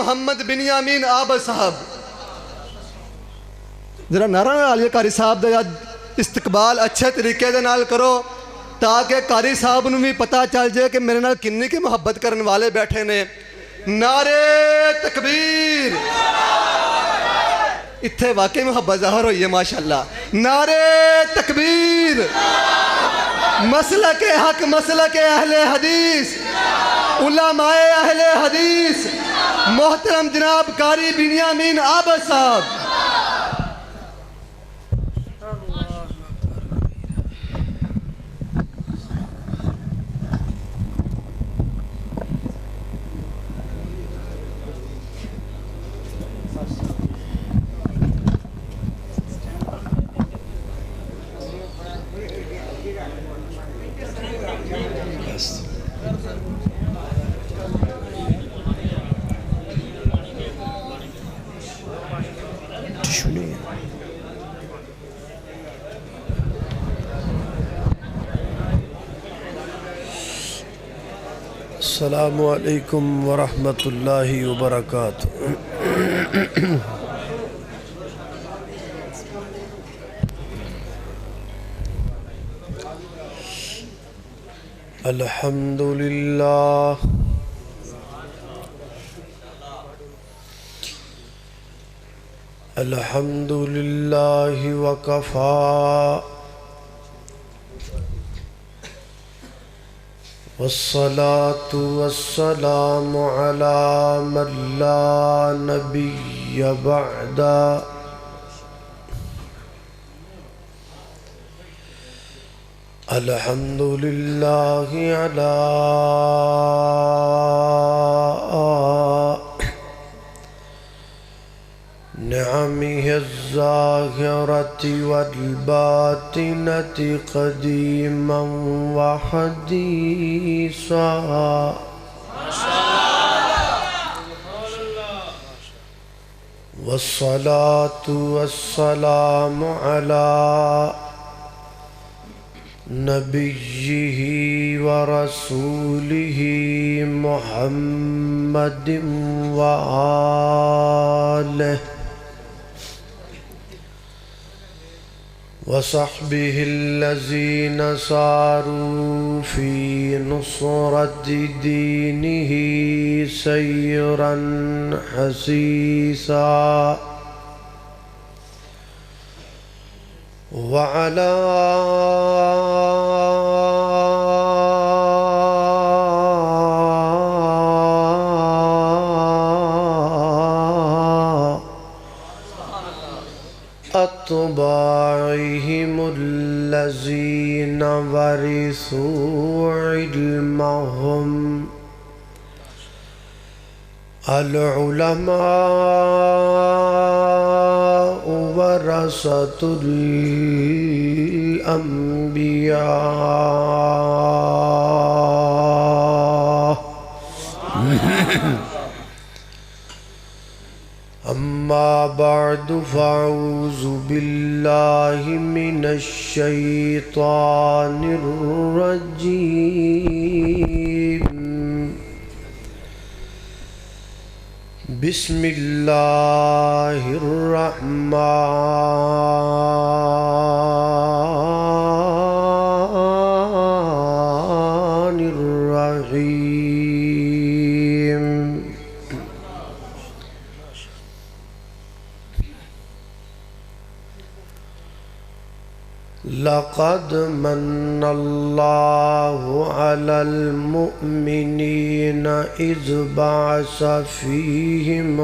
محمد بنیامین آبد صاحب ذرا نعرہ عالیہ قاری صاحب دا استقبال اچھے طریقے دے نال کرو تاکہ قاری صاحب نوں بھی پتہ چل جائے کہ میرے نال کنی کی محبت کرنے والے بیٹھے نے. نعرے تکبیر. اتھے واقعی محبت ظاہر ہوئی ہے ماشاءاللہ. نعرے تکبیر. مسلک حق مسلک اہل حدیث علماء اہل حدیث محترم جناب قاری بنیامین آبد صاحب. السلام علیکم ورحمۃ اللہ وبرکاتہ. الحمد للہ الحمد للہ وکفا والصلاة والسلام على من لا نبي بعد. الحمد لله على نعمه الظاهرة والباطنة قديما وحديثا. والصلاة والسلام على نبيه ورسوله محمد وآله وصحبه الذين ساروا في نصرة دينه سيرا حسيسا. وعلى أتباعهم الذين ورثوا علمهم. العلماء ورثة الأنبياء. أما بعد فأعوذ بالله من الشيطان الرجيم. بسم الله الرحمن الرحيم. لقد من الله على المؤمنين إذ بعث فيهم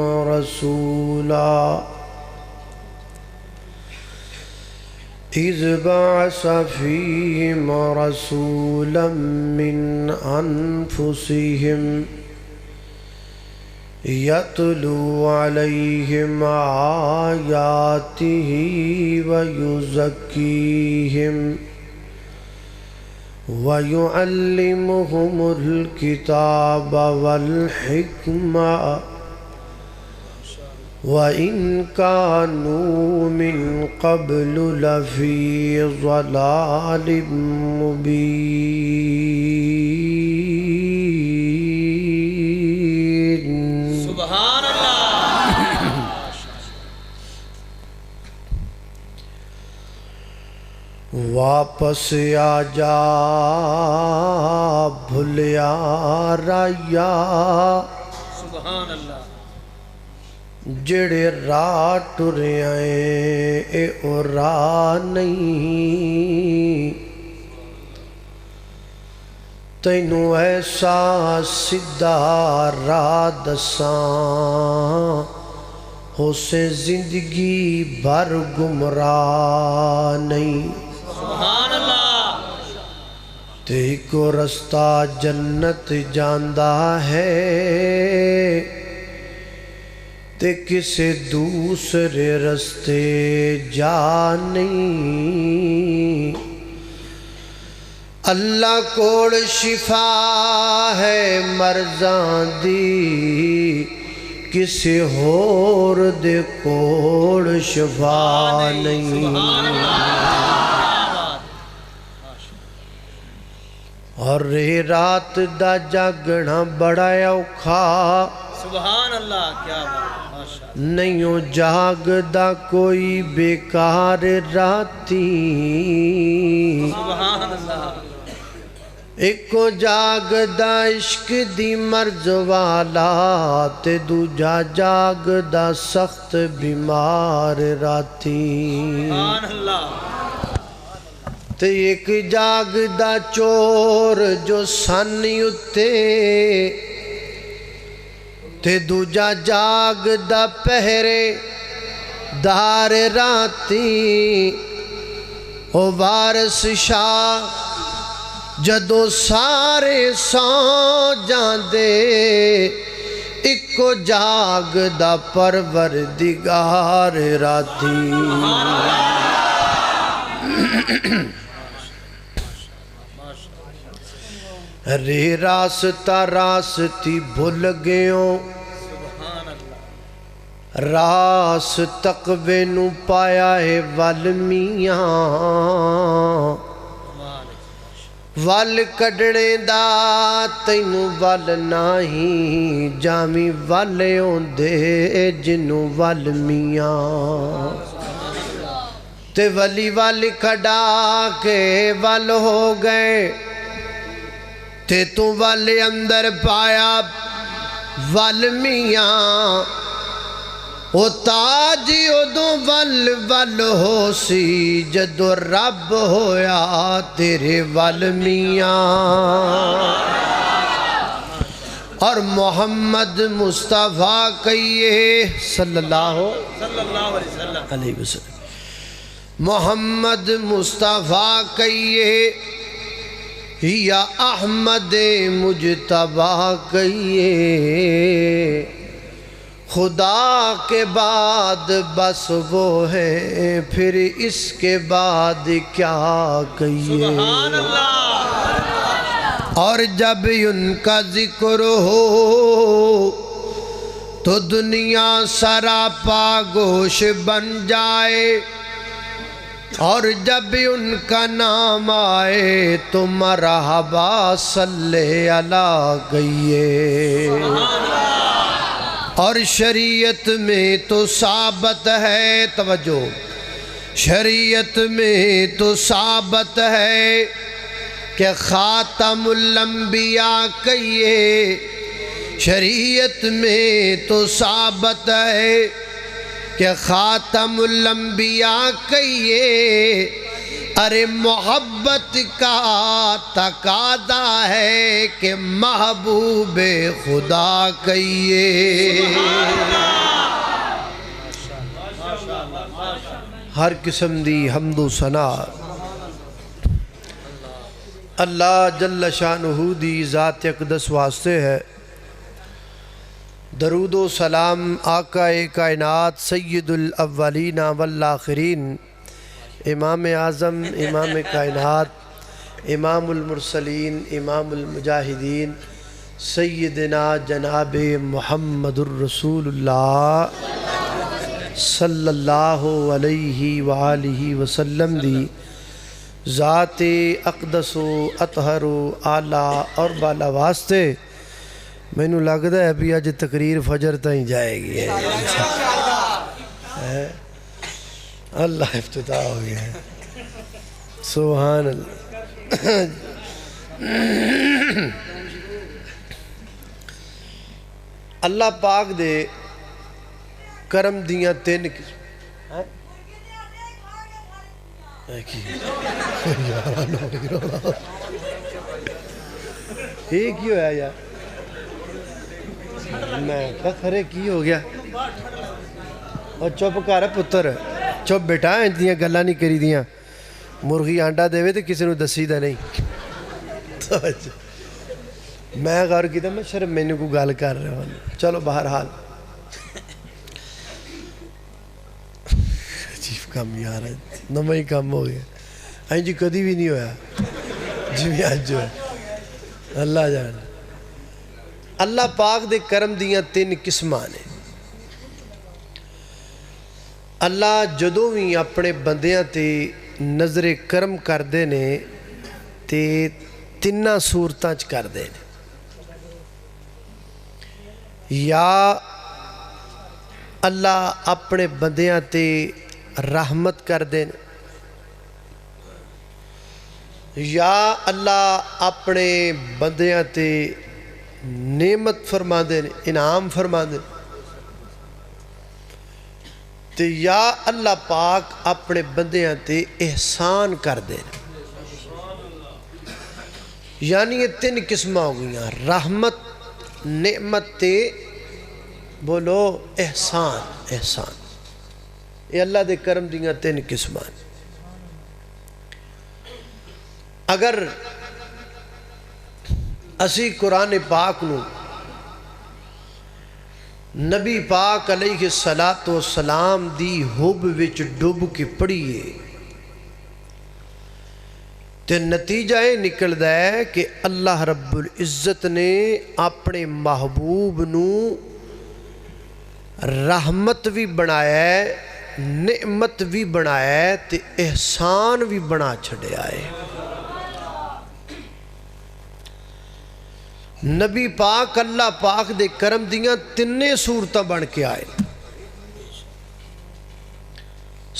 رسولا من أنفسهم يتلو عليهم آياته ويزكيهم ويعلمهم الكتاب والحكمة وإن كانوا من قبل لفي ضلال مبين. سبحان اللہ. واپس آ جا بھلیا رایا سبحان اللہ جڑے راہ ٹرے آئے اے او راہ نہیں تینوں ایسا سدھا راہ دساں ہو سے زندگی بھر گمراہ نہیں سبحان اللہ تے کو رستہ جنت جاندہ ہے تے کسے دوسرے رستے جا نہیں اللہ کوڑ شفا ہے مرضاں دی کسے ہور دے کوڑ شفا نہیں اور رات دا جاگنا بڑا اوکھا سبحان اللہ کیا بات ماشاء اللہ نہیں جاگ دا کوئی بیکار راتی سبحان اللہ ایک جاگ دا عشق دی مرض والا تے دوجا جاگ دا سخت بیمار راتی سبحان اللہ تے ایک جاگ دا چور جو سانی اتے تے دوجا جاگ دا پہرے دار راتی او وارث شاہ جدو سارے سو جاندے اکو جاگ دا پروردگار راتی رے راستہ راستی بھول گئیوں راس تقوی نو پایا ہے والمیاں وال کڈنے دا تینو وال نہیں جامی والے ہوندے جنو والمیاں تے ولی والی کھڑا کے وال ہو گئے تے تو والے اندر پایا والمیاں او تاجی ادو ول ول ہو سی جدو رب ہویا تیرے والمیاں اور محمد مصطفیٰ کہیے صلی اللہ علیہ وسلم محمد مصطفیٰ کہیے یا احمد مجتبیٰ کہیے خدا کے بعد بس وہ ہے پھر اس کے بعد کیا کہیے سبحان اللہ اور جب ان کا ذکر ہو تو دنیا سراپا گوش بن جائے اور جب ان کا نام آئے تو مرحبا صلی اللہ کہیے اور شریعت میں تو ثابت ہے توجہ شریعت میں تو ثابت ہے کہ خاتم الانبیاء کہیے شریعت میں تو ثابت ہے کہ خاتم الانبیاء کہیے ارے محبت کا تقاضا ہے کہ محبوب خدا کہیے ہر قسم دی حمد و ثنا اللہ جل شانہ دی ذات اقدس واسطے ہے درود و سلام آقا کائنات سید الاولین والآخرین امام اعظم امام کائنات امام المرسلین امام المجاہدین سیدنا جناب محمد الرسول اللہ صلی اللہ علیہ وآلہ وسلم دی ذات اقدس و اطہر و اعلیٰ اور بالا واسطے میں نو لگتا ہے ابھی آج تقریر فجر تائیں جائے گی اللہ افتتاح ہو گیا ہے سبحان اللہ. اللہ پاک دے کرم دیاں تین یہ کی ہویا یار میں کہا کھرے کی ہو گیا اور چپ کر پتر چپ بیٹا انتیاں گلہ نہیں کری دیاں مرغی آنڈا دے تو کسی نے دسی دا نہیں میں غور کی تھا میں شرم میں نے کو گال کر رہا ہوں. چلو بہرحال عجیب کام یار نمائی کام ہو گیا این جی کدی بھی نہیں ہویا جی بھی آج جو ہے اللہ جانا. اللہ پاک دے کرم دیاں تین قسمان ہیں. اللہ جدوں بھی اپنے بندیاں تے نظر کرم کر دے نے تے تینہ صورتاں چ کر دے نے. یا اللہ اپنے بندیاں تے رحمت کر دے نے یا اللہ اپنے بندیاں تے نعمت فرما دے نے انعام فرما دے تے یا اللہ پاک اپنے بندیاں تے احسان کر دے. یعنی یہ تین قسمہ ہو گئیاں رحمت نعمت تے بولو احسان. احسان یہ اللہ دے کرم دیاں تین قسمان. اگر اسی قرآن پاک نو نبی پاک علیہ السلام دی حب وچ ڈب کے پڑھیے تے نتیجہ یہ نکلدا ہے کہ اللہ رب العزت نے اپنے محبوب نو رحمت بھی بنایا ہے نعمت بھی بنایا ہے تے احسان بھی بنا چھڑیا ہے. نبی پاک اللہ پاک دے کرم دیاں تینے صورتاں بن کے آئے.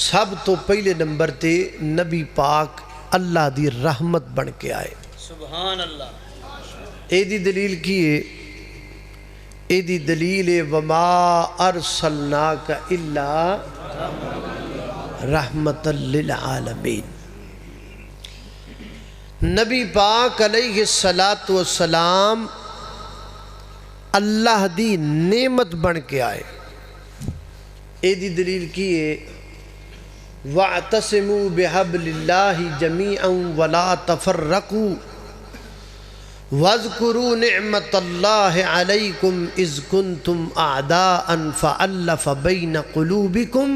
سب تو پہلے نمبر تے نبی پاک اللہ دی رحمت بن کے آئے. سبحان اللہ. اے دی دلیل کی ہے اے دی دلیل ہے وَمَا أَرْسَلْنَاكَ إِلَّا رَحْمَةً لِلْعَالَمِينَ. نبی پاک علیہ السلام اللہ دی نعمت بن کے آئے. اے دی دلیل کی ہے وَاعْتَصِمُوا بِحَبْلِ اللَّهِ جَمِيعًا وَلَا تَفَرَّقُوا وَاذْكُرُوا نِعْمَةَ اللَّهِ عَلَيْكُمْ إِذْ كُنْتُمْ أَعْدَاءً فَأَلَّفَ بَيْنَ قُلُوبِكُمْ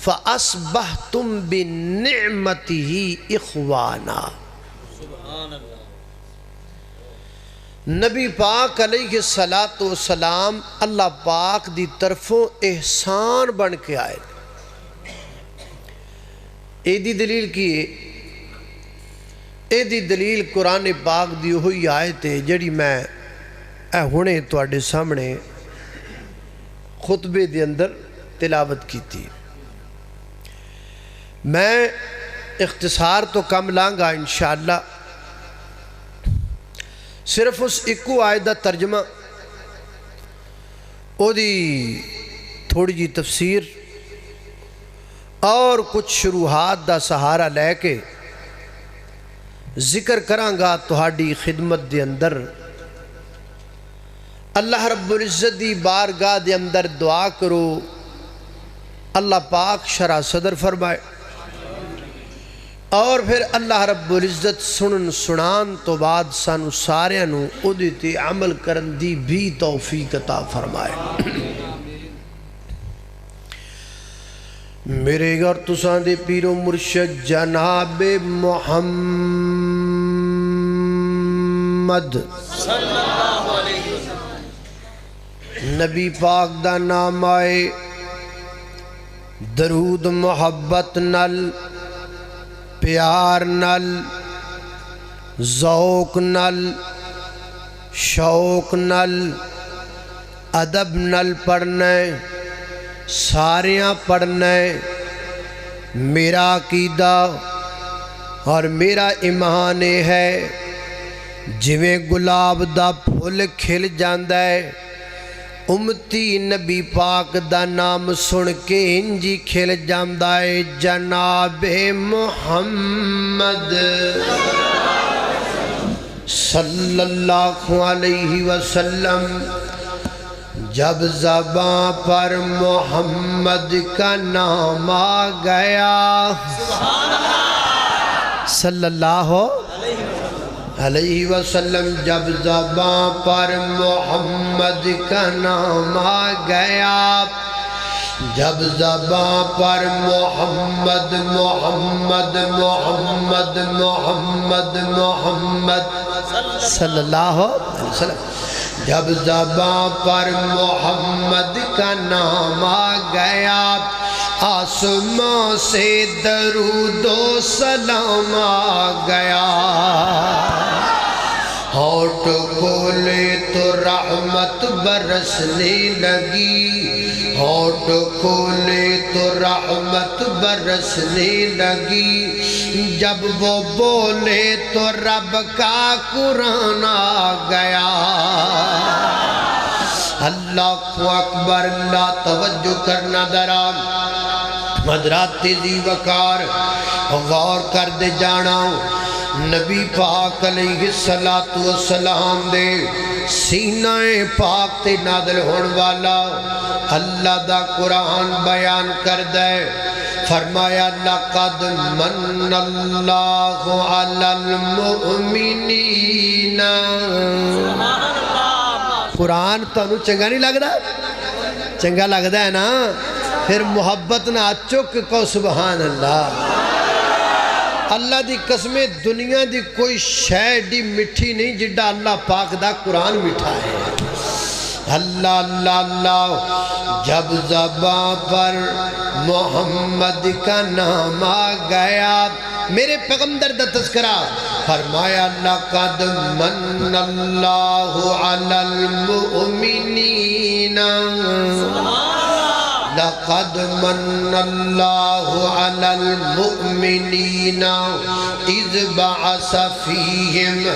فَأَصْبَحْتُمْ بِنِعْمَتِهِ إِخْوَانًا. نبی پاک علیہ السلام اللہ پاک دی طرفوں احسان بن کے آئے. اے دی دلیل کی اے دی دلیل قرآن پاک دی ہوئی آیت ہے جڑی میں ہونے تواڈے سامنے خطبے دے اندر تلاوت کی تھی. میں اختصار تو کم لانگا انشاءاللہ صرف اس ایکو آیت دا ترجمہ او دی تھوڑی جی تفسیر اور کچھ شروحات دا سہارا لے کے ذکر کرانگا تہاڈی خدمت دے اندر. اللہ رب العزت دی بارگاہ دے اندر دعا کرو اللہ پاک شرح صدر فرمائے اور پھر اللہ رب العزت سنن سنان تو بعد سانو سارے نو اودے تے عمل کرن دی بھی توفیق عطا فرمائے. میرے گھر تساں دے پیر و مرشد جناب محمد صلی اللہ علیہ وسلم نبی پاک دا نام آئے درود محبت نل پیار نل ذوق نل شوق نل ادب نل پڑھنے ساریاں پڑھنے. میرا عقیدہ اور میرا ایمان ہے جویں گلاب دا پھل کھل جاندا ہے امتی نبی پاک دا نام سن کے انجی کھل جاندا ہے جناب محمد صلی اللہ علیہ وسلم جب زباں پر محمد کا نام آ گیا صلی اللہ علیہ وسلم جب زباں پر محمد کا نام آ گیا جب زباں پر محمد محمد محمد محمد محمد صلی اللہ علیہ وسلم جب زباں پر محمد کا نام آ گیا آسمان سے درود و سلام آ گیا ہونٹ کھولے تو رحمت برسنے لگی ہونٹ کھولے تو رحمت برسنے لگی جب وہ بولے تو رب کا قرآن آ گیا اللہ اکبر اللہ توجہ کرنا ذرا حضرات ذی وقار غور کر دے جانا نبی پاک علیہ السلام دے سینہ پاک تے نازل ہون والا اللہ دا قرآن بیان کر دے فرمایا لقد من اللہ علی المؤمنین قرآن تو چنگا نہیں لگ رہا چنگا لگ رہا ہے نا پھر محبت نہ چک کو سبحان اللہ اللہ دی قسمیں دنیا دی کوئی شے دی مٹھی نہیں جڈا اللہ پاک دا قرآن مٹھا ہے اللہ اللہ اللہ جب زباں پر محمد کا نام آ گیا میرے پیغمبر دا تذکرہ فرمایا لقد من اللہ علی المؤمنین لقد من اللہ علی المؤمنین اذ بعث فیہم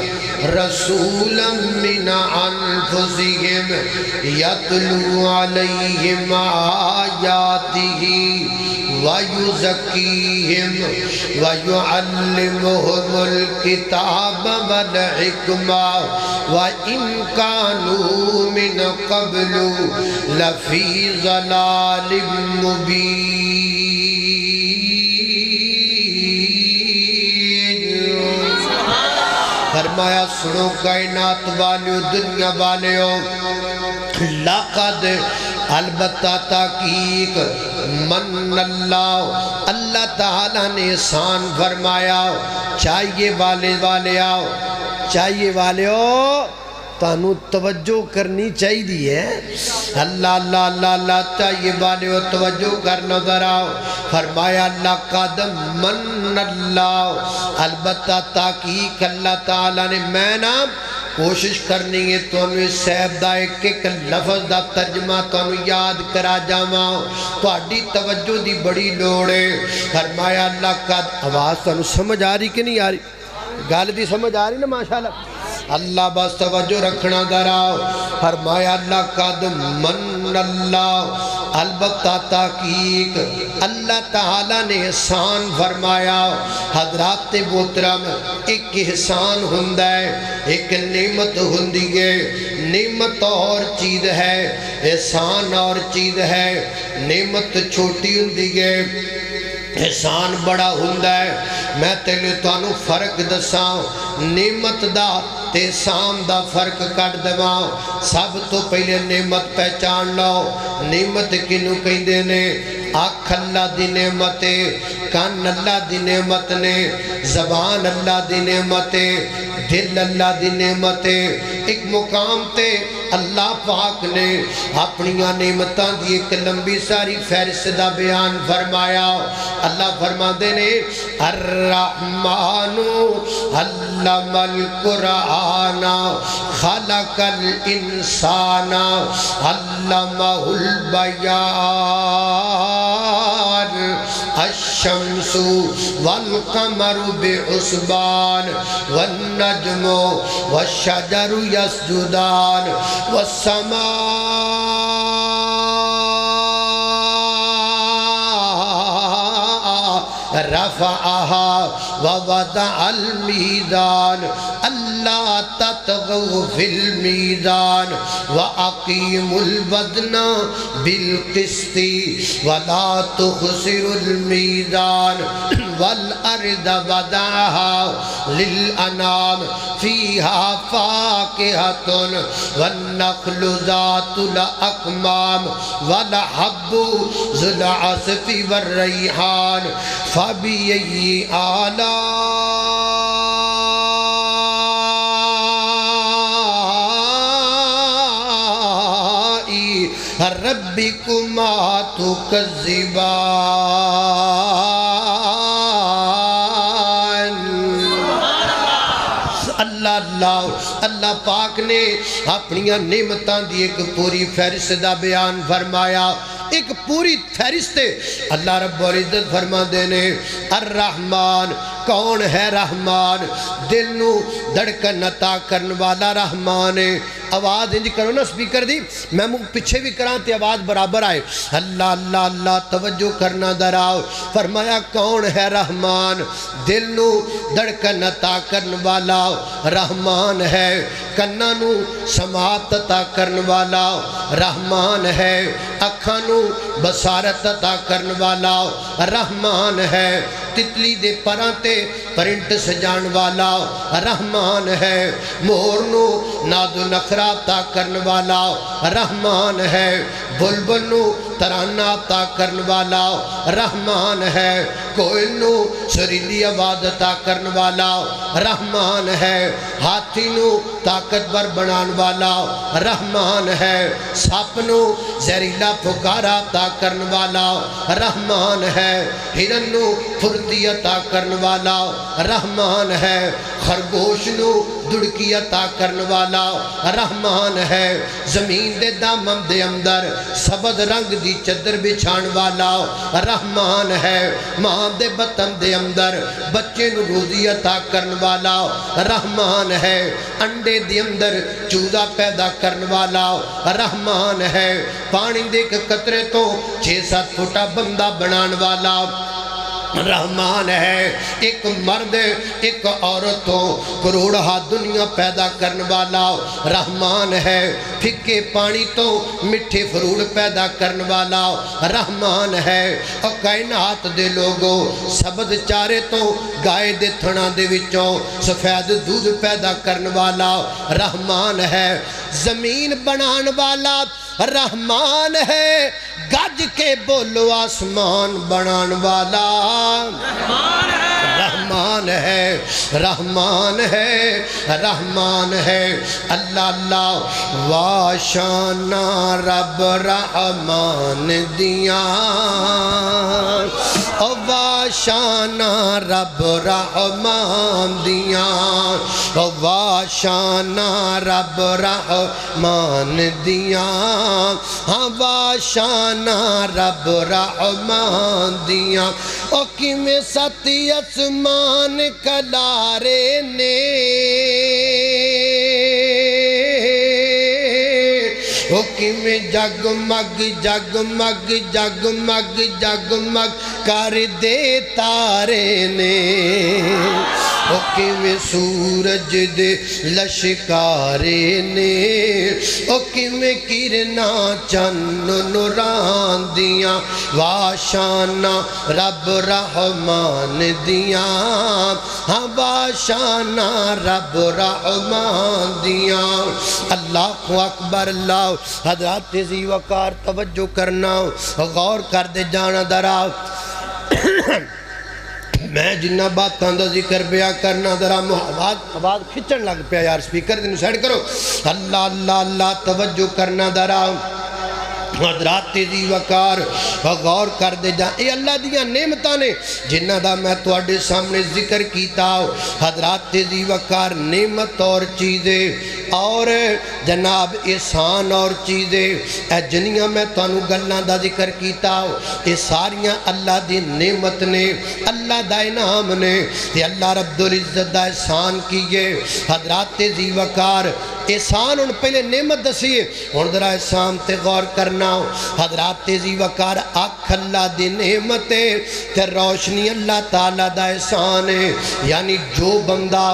رسولا من انفسہم یتلو علیہم آیاتہ وَيُزَكِّيهِمْ وَيُعَلِّمُهُمُ الْكِتَابَ وَالْحِكْمَةَ وَإِنْ كَانُوا مِنْ قَبْلُ لَفِي ضَلَالٍ مُبِينٍ فرمایا سنو کائنات والیو دنیا والیو لقد البتہ تحقیق من اللہ اللہ تعالیٰ نے احسان فرمایا چاہیے والے آؤ چاہیے والے ہو تانو توجہ کرنی چاہیے دی ہے اللہ اللہ اللہ اللہ چاہیے والے ہو توجہ کرنا ذرا فرمایا لقد من اللہ البتہ تحقیق اللہ تعالیٰ نے میں نام کوشش کرنی ہے تو انہوں صاحب دا ایک لفظ دا ترجمہ تو انہوں یاد کرا جاما تو اڈی توجہ دی بڑی لوڑے فرمایا اللہ کا آواز تو انہوں سمجھ آ رہی کہ نہیں آ رہی گال دی سمجھ آ رہی نا ماشاءاللہ اللہ بس توجہ رکھنا دراؤ فرمایا اللہ قد من اللہ البتہ تحقیق اللہ تعالیٰ نے احسان فرمایا حضرات محترم ایک احسان ہوندا ہے ایک نعمت ہوندی ہے نعمت اور چیز ہے احسان اور چیز ہے نعمت چھوٹی ہوندی ہے احسان بڑا ہوندا ہے میں تیلے توانو فرق دساں نعمت دا تے احسان دا فرق کٹ دواں سب تو پہلے نعمت پہچان لو نعمت کنو کہندے نے آنکھ اللہ دی نعمت کان اللہ دی نعمت نے زبان اللہ دی نعمت دل اللہ دی نعمت ایک مقام تے اللہ پاک نے اپنی نعمتاں دی ایک لمبی ساری فہرست دا بیان فرمایا اللہ فرما دے نے الرحمن علم القرآن خلق الانسان علمہ البیان الشمس والقمر بحسبان والنجم والشجر يسجدان والسماء رفعها ووضع الميزان ألا تطغوا في الميزان وأقيموا الوزن بالقسط ولا تخسروا الميزان والأرض وضعها للأنام فيها فاكهة والنخل ذات الأكمام والحب ذو العصف والريحان فبأي آلاء ربكما تكذبان اللہ پاک نے اپنی نعمتاں دی ایک پوری فہرست دا بیان فرمایا ایک پوری فہرست اللہ رب العزت فرما دینے الرحمن کون ہے رحمان دل نو دھڑکن عطا کرن والا رحمان ہے آواز انج کرو نا سپیکر دی میں پیچھے بھی کران تے آواز برابر آئے اللہ اللہ اللہ توجہ کرنا دراؤ فرمایا کون ہے رحمان دل نو دھڑکن عطا کرن والا رحمان ہے کناں نو سماعت عطا کرن والا رحمان ہے اکھاں نو بصارت عطا کرن والا رحمان ہے تتلی دے پراں تے پرنٹ سجان والا رحمان ہے مور نو ناد و نخرہ عطا کرن والا رحمان ہے بلبل نو ترانہ عطا کرن والا رحمان ہے کوئل نو سریلی آواز عطا کرن والا رحمان ہے ہاتھی نو طاقتور بنان والا رحمان ہے سپ نو زہریلا پھکارا عطا کرن والا رحمان ہے ہرن نو پھرتی عطا کرن والا رحمان ہے خرگوش نو دڑکی عطا کرن والا رحمان ہے زمین دے دامم دے اندر سبد رنگ دی چدر بچھان والا رحمان ہے ماں دے بطن دے اندر بچے نو روزی عطا کرن والا رحمان ہے انڈے دے اندر چوزہ پیدا کرن والا رحمان ہے پانی دے قطرے تو 6-7 فٹا بندہ بنان والا رحمان ہے ایک مرد ایک عورتوں کروڑہا دنیا پیدا کرن والا رحمان ہے پھکے پانی تو مٹھے فروڑ پیدا کرن والا رحمان ہے اور کائنات دے لوگوں سبد چارے تو گائے دے تھنا دے وچوں سفید دودھ پیدا کرن والا رحمان ہے زمین بنان والا رحمان ہے گج کے بولو آسمان بنان والا رحمان ہے رحمان ہے رحمان ہے اللہ اللہ واشانا رب رحمان دیاں واشانا رب رحمان دیاں واشانا رب رحمان دیاں ہاں واشانا رب رحمان دیاں او کیویں ستی اسمان کلارے نے او کیویں جگمگ جگمگ جگمگ جگمگ کر دے تارے نے او کیویں سورج دے لشکارے نے او کیویں کرنا چن نوران دیاں واشانا رب رحمان دیاں ہاں واشانا رب رحمان دیاں اللہ اکبر اللہ حضرات ذی وقار توجہ کرنا غور کر دے جانا درا میں جنہ باتاں دا ذکر پیا کرنا ذرا آواز کھچن لگ پیا یار سپیکر دنوں سیڈ کرو اللہ اللہ اللہ توجہ کرنا ذرا حضرات ذی وقار غور کر دے جا اے اللہ دیاں نعمتاں نے جنہ دا میں تواڈے سامنے ذکر کیتا حضرات ذی وقار نعمت اور چیزیں اور جناب احسان اور چیزیں اے جنیاں میں تانوں گلاں دا ذکر کیتا اے ساریاں اللہ دی نعمت نے اللہ دا انعام نے تے اللہ رب العزت دا احسان کیے حضرات ذی وقار احسان ان پہلے نعمت دسیے ہن ذرا احسان تے غور کرنا حضرات ذی وقار اکھ اللہ دی نعمت تے روشنی اللہ تعالیٰ دا احسان ہے یعنی جو بندہ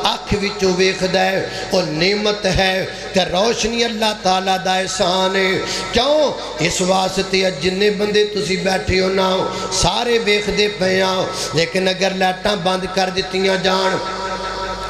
اکھ وچوں ویکھدا ہے او نعمت ہے تے روشنی اللہ تعالیٰ دا احسان ہے کیوں اس واسطے جننے بندے تسی بیٹھے ہو نہ سارے ویکھدے پئے ہو لیکن اگر لائٹاں بند کر دتیاں جان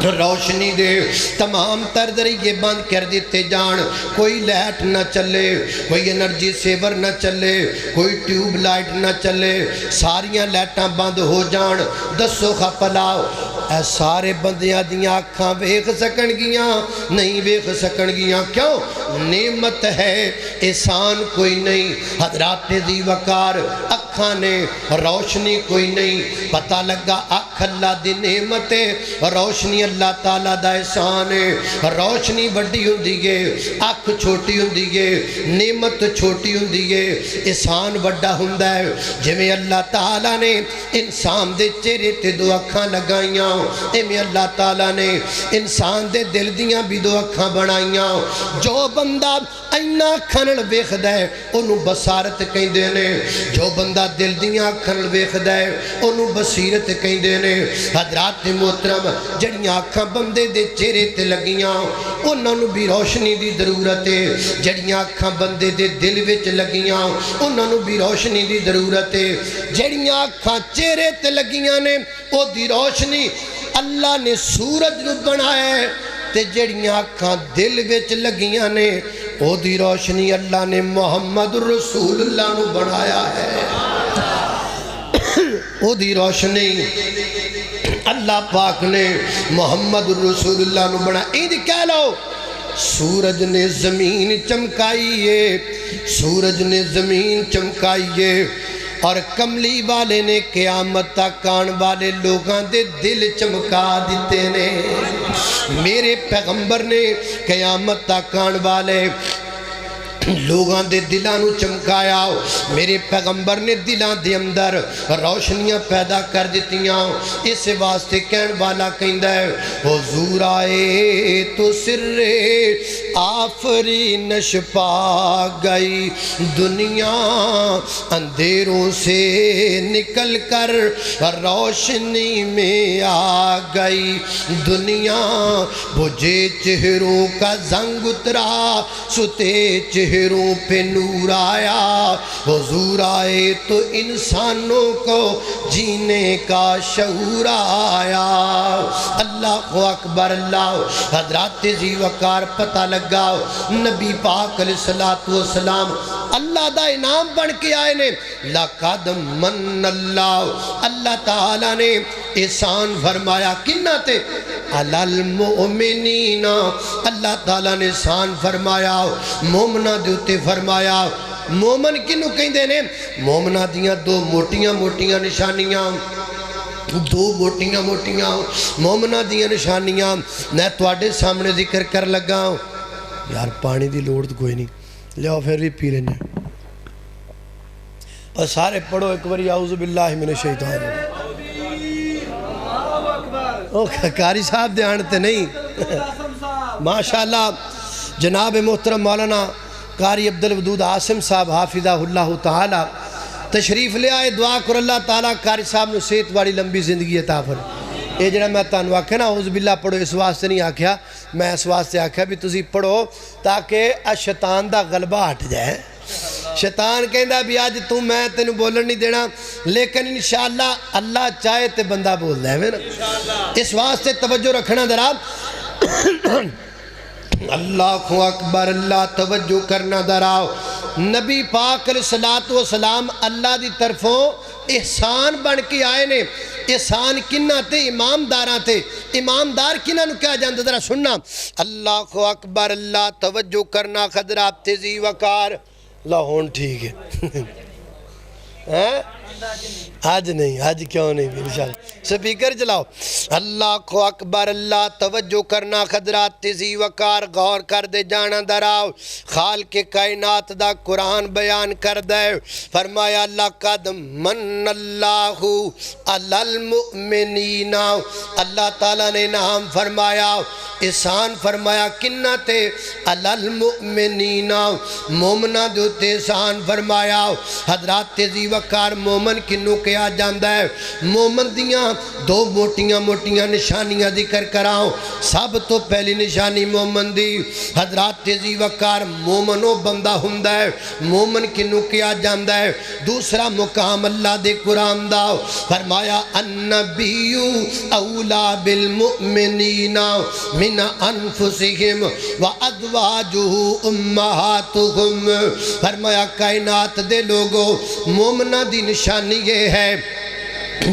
روشنی دے تمام تر ذریعے بند کر دیتے جان کوئی لائٹ نہ چلے کوئی انرجی سیور نہ چلے کوئی ٹیوب لائٹ نہ چلے ساریاں لائٹاں بند ہو جان دسو خپلاؤ اے سارے بندیاں دیاں اکھاں ویکھ سکن گیاں نہیں ویکھ سکن گیاں کیوں نعمت ہے احسان کوئی نہیں حضرات ذی وقار اکھاں نے روشنی کوئی نہیں پتہ لگا اکھ اللہ دی نعمت ہے روشنی اللہ تعالیٰ دا احسان ہے روشنی بڑی ہوندی ہے اکھ چھوٹی ہوندی ہے نعمت چھوٹی ہوندی ہے احسان بڑا ہوندا ہے جویں اللہ تعالیٰ نے انسان دے چہرے تے دو اکھاں لگائیاں ایویں اللہ تعالیٰ نے انسان دے دل دیاں بھی دو اکھاں بنائیاں جو بندہ اینا اکھاں نال ویکھدا ہے اونوں بصارت کہندے نے جو بندہ دل دیاں اکھاں نال ویکھدا ہے اونوں بصیرت کہندے نے حضرات محترم جڑیاں اکھاں بندے دے چہرے تے لگیاں انہاں نوں بھی روشنی دی ضرورت ہے جڑیاں اکھاں بندے دے دل وچ لگیاں انہاں نوں بھی روشنی دی ضرورت ہے جڑیاں اکھاں چہرے تے لگیاں نے او دی روشنی اللہ نے سورج نوں بنایا ہے تے جڑیاں اکھاں دل وچ لگیاں نے او دی روشنی اللہ نے محمد رسول اللہ نوں بنایا ہے او دی روشنی اللہ پاک نے محمد رسول اللہ نو بنا اینج کہہ لو سورج نے زمین چمکائیے سورج نے زمین چمکائیے اور کملی والے نے قیامت تک آن والے لوگاں دے دل چمکا دیتے نے میرے پیغمبر نے قیامت تک آن والے لوگاں دے دلاں نو چمکایا میرے پیغمبر نے دلاں دے اندر روشنیاں پیدا کر دیتیاں اس واسطے کہن والا کہندا ہے حضور آئے تو سر آفرینش پا گئی دنیا اندھیروں سے نکل کر روشنی میں آ گئی دنیا بجھے چہروں کا زنگ اترا ستے چہروں پہ نور آیا حضور آئے تو انسانوں کو جینے کا شعور آیا اللہ اکبر اللہ حضرات ذی وقار پتہ لگا نبی پاک علیہ السلام اللہ دا انعام بن کے آئے نے لَقَدْ مَنَّ اللَّهُ اللہ تعالیٰ نے احسان فرمایا کنہ تے عَلَى الْمُؤْمِنِينَ اللہ تعالیٰ نے احسان فرمایا مومنہ دیوتے فرمایا مومن کنو کہندے نے مومنہ دیاں دو موٹیاں موٹیاں نشانیاں دو موٹیاں موٹیاں مومنہ دیاں نشانیاں میں تواڈے سامنے ذکر کر لگا یار پانی دی لوڑ تو کوئی نہیں لیاؤ پھر بھی پی لینے اور سارے پڑھو ایک باری اعوذ باللہ من الشیطان الرجیم قاری صاحب دھیانتے نہیں ماشاءاللہ جناب محترم مولانا قاری عبدالودود عاصم صاحب حافظہ اللہ تعالی تشریف لے آئے دعا کر اللہ تعالیٰ قاری صاحب نے صحت والی لمبی زندگی عطا فرمائے یہ جڑا میں تانوں آکھیا نا اعوذ باللہ پڑھو اس واسطے نہیں آکھیا میں اس واسطے آکھیا بھی تسی پڑھو تاکہ شیطان دا غلبہ ہٹ جائے شیطان کہندا بھی آج تو میں تینوں بولن نہیں دینا لیکن انشاءاللہ اللہ چاہے تے بندہ بول دے میں نا اس واسطے توجہ رکھنا ذرا اللہ اکبر اللہ توجہ کرنا دراؤ نبی پاک علیہ السلام اللہ دی طرفوں احسان بن کے آئے نے احسان کنہ تے امامداراں تے امامدار کنہ نو کیا جاندہ ذرا سننا اللہ اکبر اللہ توجہ کرنا خضرات ذی وقار اللہ ہون ٹھیک ہے آج نہیں، آج کیوں نہیں بھی انشاءاللہ سپیکر چلاؤ اللہ کو اکبر اللہ توجہ کرنا حضرات تیزی وقار غور کر دے جانا دراؤ خالق کائنات دا قرآن بیان کر دے فرمایا اللہ قد من اللہ علی المؤمنین اللہ تعالیٰ نے انعام فرمایا احسان فرمایا کنہ تے علی المؤمنین مومنہ دوتے احسان فرمایا حضرات تیزی وقار مومن کنوں کیا جاندہ ہے مومن دیاں دو موٹیاں موٹیاں نشانیاں ذکر کراؤں سب تو پہلی نشانی مومن دی حضرات تیزی وقار مومنو بندہ ہندہ ہے مومن کنوں کیا جاندہ ہے دوسرا مقام اللہ دے قرآن داؤ فرمایا النبی اولا بالمؤمنین من انفسہم وادواجہ امہاتہم فرمایا کائنات دے لوگوں مومنہ دی نشانی یہ ہے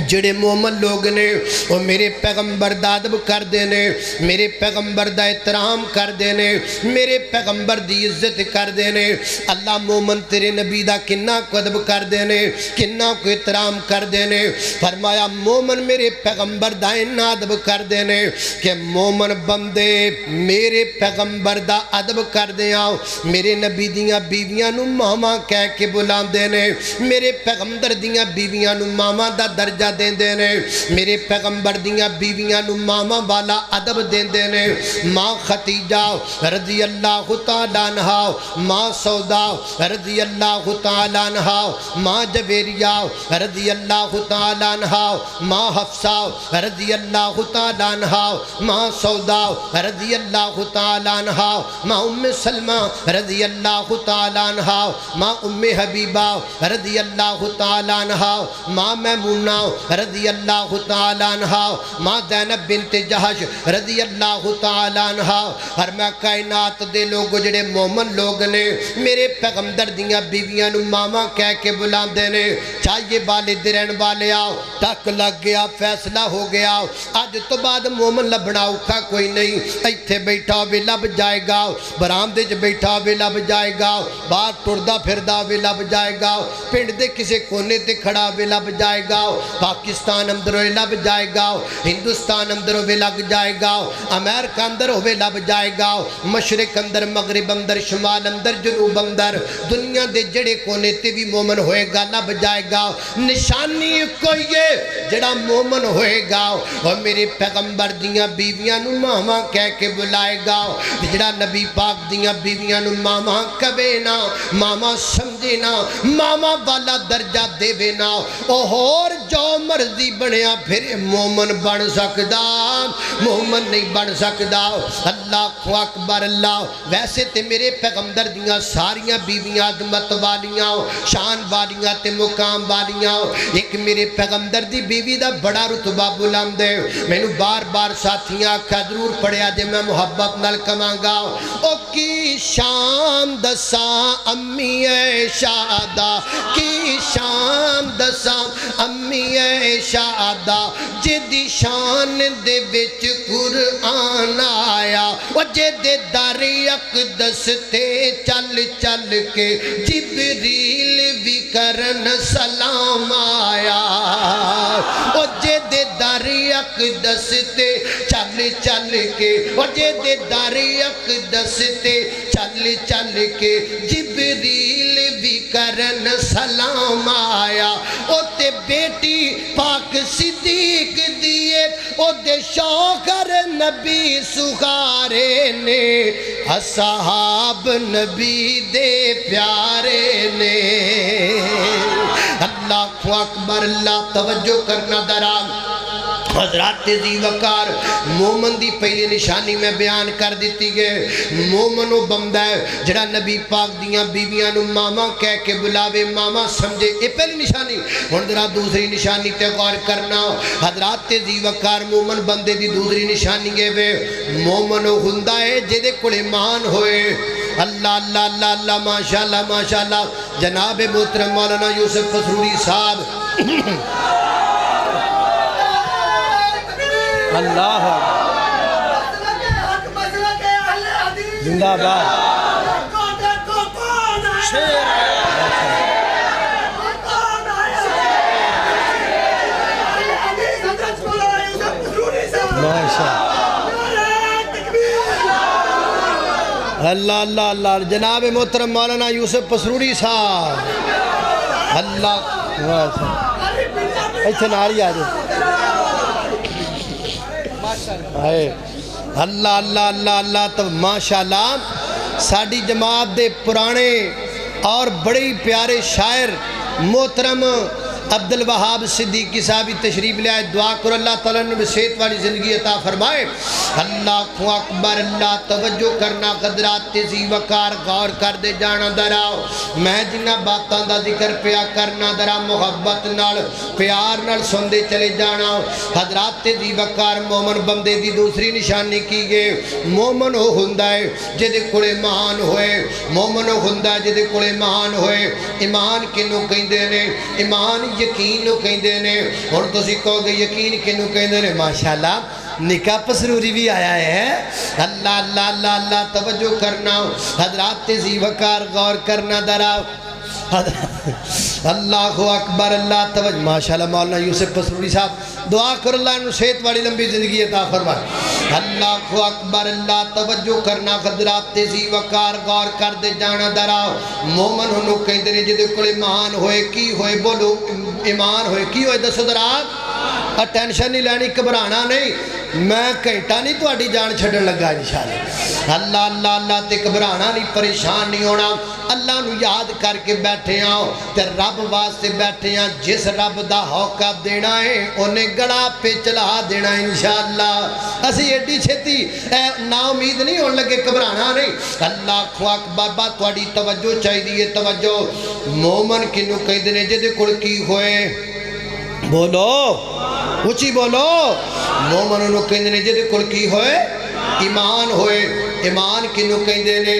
جڑے مومن لوگ نے وہ میرے پیغمبر دا ادب کر دینے میرے پیغمبر دا احترام کر دینے میرے پیغمبر دی عزت کر دینے اللہ مومن تیرے نبی دا کنہ کو ادب کر دینے کنہ کو احترام کر دینے فرمایا مومن میرے پیغمبر دا انہ ادب کر دینے کہ مومن بندے میرے پیغمبر دا ادب کر دیا میرے نبی دیاں بیویاں نو ماما کہہ کے بلان دینے میرے پیغمبر دیاں بیویاں نو ماما دا درجہ دین دینے میرے پیغمبر دیاں بیویاں نو ماما والا عدب دین دینے ماں خطیجہ رضی اللہ تعالیٰ عنہ ماں سودا رضی اللہ تعالیٰ عنہ ماں جویریہ رضی اللہ تعالیٰ عنہ ماں حفصہ رضی اللہ تعالیٰ عنہ ماں سودا رضی اللہ تعالیٰ عنہ ماں ام سلمہ رضی اللہ تعالیٰ عنہ ماں ام حبیبہ رضی اللہ تعالیٰ عنہ ماں میمونہ رضی اللہ تعالیٰ عنہ ماں زینب بنت جہش رضی اللہ تعالیٰ عنہ اور میں کائنات دے لوگ جڑے مومن لوگ نے میرے پیغمبر دیاں بیویاں نو ماما کہہ کے بلان دینے چاہیے والد رہن والے آؤ ٹک لگ گیا فیصلہ ہو گیا آج تو بعد مومن لبنا اوکھا کوئی نہیں ایتھے بیٹھا ہوئے لب جائے گا برامدے جو بیٹھا ہوئے لب جائے گا باہر ٹردہ پھردہ ہوئے لب جائے گا پنڈ دے کسے کونے تے کھڑا ہوئے لب جائے گا پاکستان اندر ہوئے لب جائے گا ہندوستان اندر ہوئے لگ جائے گا امریکہ اندر ہوئے لب جائے گا مشرق اندر مغرب اندر شمال اندر جنوب اندر دنیا دے جڑے کونے تے بھی مومن ہوئے گا لب جائے گا نشانی کوئی ہے جڑا مومن ہوئے گا اور میرے پیغمبر دیاں بیویاں نو ماما کہہ کے بلائے گا جڑا نبی پاک دیاں بیویاں نو ماما کبے نا ماما سمجھے نا ماما والا درجہ دے بے نا اور جو مرضی بنیا پھر مومن بن سکدا مومن نہیں بن سکدا اللہ اکبر اللہ ویسے تے میرے پیغمبر دیاں ساریاں بیویاں عظمت والیاں شان والیاں تے مقام والیاں ایک میرے پیغمبر دی بیوی دا بڑا رتبہ بلند ہے میں نو بار بار ساتھیاں آکھا ضرور پڑھیا جے میں محبت نال کمانگا او کی شان دساں امی شادہ کی شان دساں امی شادہ جدی شان دے وچ قرآن آیا وہ جدے در اقدس تے چل چل کے جبریل بھی کرن سلام آیا وہ جدے در اقدس تے چل چل کے وہ جدے در اقدس تے چل چل کے جبریل بھی کرن سلام آیا او تے بیٹی پاک صدیق دیئے او دے شوکر نبی سخارے نے اصحاب نبی دے پیارے نے اللہ اکبر اللہ توجہ کرنا درام حضرات تیزی وقار مومن دی پہلی نشانی میں بیان کر دیتی گئے مومن و بندہ ہے جڑا نبی پاک دیاں بیویاں نو ماما کہہ کے بلاوے ماما سمجھے یہ پہلی نشانی ہن ذرا دوسری نشانی تے غور کرنا حضرات تیزی وقار مومن بندے دی دوسری نشانی گے وے مومن ہوندا ہے جدے کول ایمان ہوئے اللہ اللہ اللہ اللہ ماشاءاللہ جناب محترم مولانا یوسف فسروری صاحب اللہ زندہ باد اللہ اللہ اللہ جناب محترم مولانا یوسف پسروری صاحب اللہ ایتھے ناری آ جائے اللہ اللہ اللہ اللہ تو ماشاءاللہ ساڑی جماعت دے پرانے اور بڑے پیارے شاعر محترم عبدالوہاب صدیقی صاحبی تشریف لے آئے دعا کر اللہ تعالیٰ نے صحت والی زندگی عطا فرمائے اللہ اکبر اللہ توجہ کرنا قدرات تیزی وقار غور کر دے جانا دراؤ میں جنہ باتاں دا ذکر پیا کرنا درا محبت نال پیار نال سندے چلے جانا حضرات تیزی وقار مومن بندے دی دوسری نشانی کی گئے مومن ہو ہندائے جدے کڑے مہان ہوئے مومن ہو ہندائے جدے کڑے مہان ہوئے ایمان کنو کہیں دینے ایمان یقین نو کہیں دینے اور تو سی کہو گے یقین کنو کہیں دینے ماشاءاللہ نکاح پسروری بھی آیا ہے اللہ اللہ اللہ اللہ توجہ کرنا حضرات تیزی وقار غور کرنا دراؤ اللہ اکبر اللہ توجہ ماشاءاللہ مولانا یوسف پسروری صاحب دعا کر اللہ انہوں صحت والی لمبی زندگی عطا فرمائے اللہ اکبر اللہ توجہ کرنا حضرات تیزی وقار غور کر دے جانا دراؤ مومن انہوں کہیں دینے جدے کڑے مہان ہوئے کی ہوئے بولو ایمان ہوئے کی ہوئے دسو درات ٹینشن نہیں لینی گھبرانا نہیں میں گھنٹہ نہیں تہاڈی جان چھڈن لگا انشاءاللہ اللہ اللہ اللہ تے گھبرانا نہیں پریشان نہیں ہونا اللہ نو یاد کر کے بیٹھے آؤ تے رب واسطے بیٹھے آؤ جس رب دا حوقہ دینا ہے انہیں گڑا پہ چلا دینا انشاءاللہ اسی ایڈی چھتی نا امید نہیں ہونے لگے گھبرانا نہیں اللہ اکبر بات تہاڈی توجہ چاہیے توجہ مومن کنوں کہیں دینے جدے کڑ کی ہوئے بولو اچھی بولو مومن انہوں کہیں دینے جدے کڑ کی ہوئے ایمان ہوئے ایمان کنوں کہیں دینے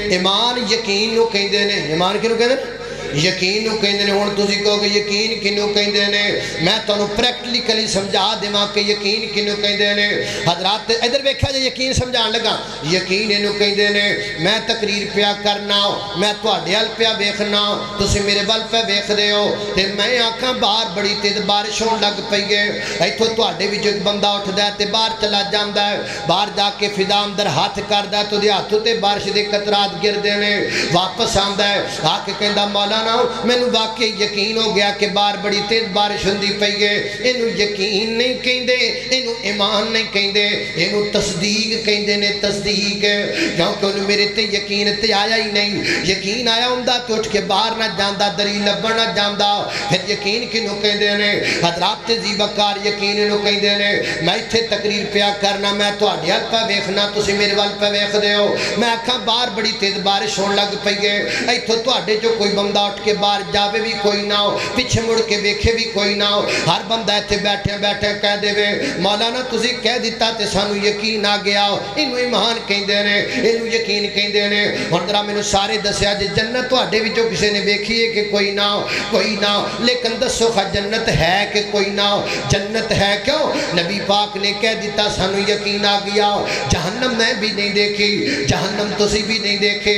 ایمان یقین نو کہیں دینے ایمان کنوں کہیں دینے یقین نو کہیں دینے ہون تسی کہو کہ یقین کنوں کہیں دینے میں تو انہوں پریکٹیکلی سمجھا دیما کہ یقین کنوں کہیں دینے حضرات ادھر بیکھا جائے یقین سمجھان لگا یقین انہوں کہیں دینے میں تقریر پیا کرنا میں تو اڈیال پیا بیکھنا تسی میرے بل پہ بیکھ دے ہو تے میں آنکھاں باہر بڑی تیز بارشوں لگ پئی گئے ایتھو تو اڈے بھی جو ایک بندہ اٹھ دے تے باہر چلا جاندہ ہے باہر جا کے فضا اندر ہاتھ کر دے تو دے ہاتھوں تے بارش دے قطرات گر دینے واپس آندہ ہے آ کے کہندہ مولانا میں نے واقعی یقین ہو گیا کہ بار بڑی تیز بارش ہوندی پئی ہے انہوں یقین نہیں کہیں دے انہوں ایمان نہیں کہیں دے انہوں تصدیق کہیں دے نے تصدیق ہے کیونکہ انہوں میرے تے یقین تے آیا ہی نہیں یقین آیا ہوندہ تو اٹھ کے باہر نہ جاندہ دری لبن نہ جاندہ پھر یقین کنوں کہیں دے نے حضرات تیزی وقار یقین انہوں کہیں دے نے میں تھے تقریر پیا کرنا میں تو آڈیال پہ بیکھنا تسی میرے وال پہ بیکھ دے ہو میں آکھاں باہر بڑی تیز بارش ہون لگ پئی ہے ایتھو تو آڈے جو کوئی بندہ اٹھ کے باہر جاوے بھی کوئی نہ ہو پیچھے مڑ کے بیکھے بھی کوئی نہ ہو ہر بندہ ایتھے بیٹھے بیٹھے کہہ دے وے مولانا تسی کہہ دیتا تے سانو یقین آ گیا ہو انہوں ایمان کہیں دینے انہوں یقین کہیں دینے اور درہ میں نے سارے دسیا جی جنت تو آڈے بھی جو کسی نے بیکھی ہے کہ کوئی نہ ہو لیکن دسو خواہ جنت ہے کہ کوئی نہ ہو جنت ہے کیوں نبی پاک نے کہہ دیتا سانو یقین آ گیا ہو جہنم میں بھی نہیں دیکھی جہنم تسی بھی نہیں دیکھے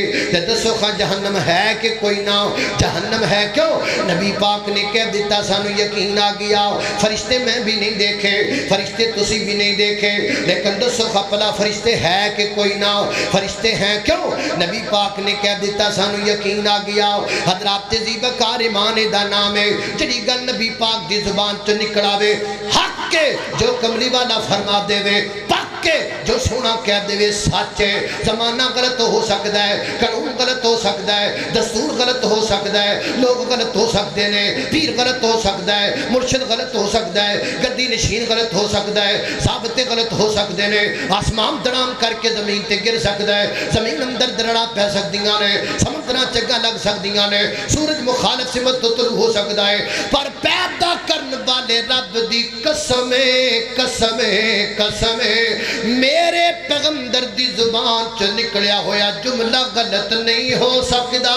دسو خواہ جہنم ہے کہ کوئی نہ ہو جہنم ہے کیوں نبی پاک نے کہہ دیتا سانو یقین آ گیا فرشتے میں بھی نہیں دیکھے فرشتے تسی بھی نہیں دیکھے لیکن دسو خپلا فرشتے ہے کہ کوئی نہ فرشتے ہیں کیوں نبی پاک نے کہہ دیتا سانو یقین آ گیا حضرات تیزی وقار ایمان دا نام ہے جڑی گل نبی پاک دی زبان تو نکڑاوے حق کے جو کملی والا فرما دے وے پاک کے جو سونا کہہ دے وے سچ ہے زمانہ غلط ہو سکتا ہے قانون غلط ہو سکتا ہے دستور غلط ہو سکتا ہے لوگ غلط ہو سکتے ہیں پیر غلط ہو سکتا ہے مرشد غلط ہو سکتا ہے گدی نشین غلط ہو سکتا ہے ثابتے غلط ہو سکتے ہیں آسمان دڑام کر کے زمین تے گر سکتا ہے زمین اندر درڑا پہ سکتیاں نے سمندرہ چگہ لگ سکتیاں نے سورج مخالف سمت تو طلوع ہو سکتا ہے پر پیدا کرن والے رب دی قسمیں قسمیں قسمیں میرے پیغمبر دی زبان چ نکلیا ہویا جملہ غلط نہیں ہو سکتا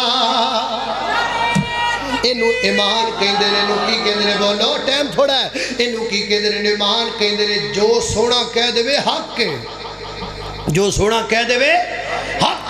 انہوں ایمان کہیں دینے انہوں کی کہیں دینے بولو ٹائم تھوڑا ہے انہوں کی کہیں دینے ایمان کہیں دینے جو سونا کہہ دے حق کے جو سونا کہہ دے حق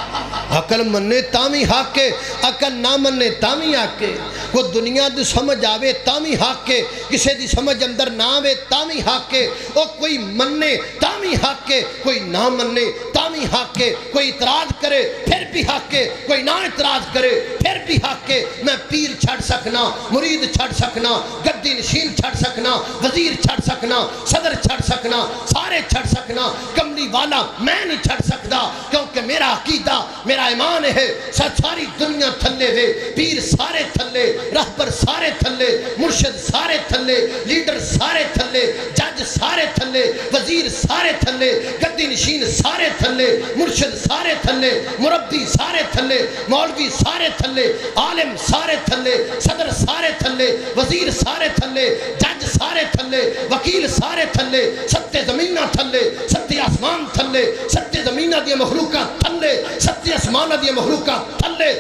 عقل مننے تامی حق کے عقل نہ مننے تامی حق کے کوئی دنیا دی سمجھ آوے تامی حق کے کسے دی سمجھ اندر نہ آوے تامی حق کے اور کوئی مننے تامی حق کے کوئی نہ مننے تامی بھی حق ہے، کوئی اعتراض کرے پھر بھی حق ہے، کوئی نہ اعتراض کرے پھر بھی حق ہے۔ میں پیر چھڑ سکنا، مرید چھڑ سکنا، گدی نشین چھڑ سکنا، وزیر چھڑ سکنا، صدر چھڑ سکنا، سارے چھڑ سکنا، کملی والا میں نہیں چھڑ سکتا، کیونکہ میرا عقیدہ میرا ایمان ہے ساری دنیا تھلے وے، پیر سارے تھلے، رہبر سارے تھلے، مرشد سارے تھلے، لیڈر سارے تھلے، جج سارے تھلے، وزیر سارے تھلے، گدی نشین سارے تھلے، مرشد سارے تھلے، مربی سارے تھلے، مولوی سارے تھلے، عالم سارے تھلے، صدر سارے تھلے، وزیر سارے تھلے، جج سارے تھلے، وکیل سارے تھلے، ستے زمینہ تھلے، ستے آسمان تھلے، ستے زمینہ دی مخلوقہ تھلے، ستے آسمانہ دی مخلوقہ تھلے۔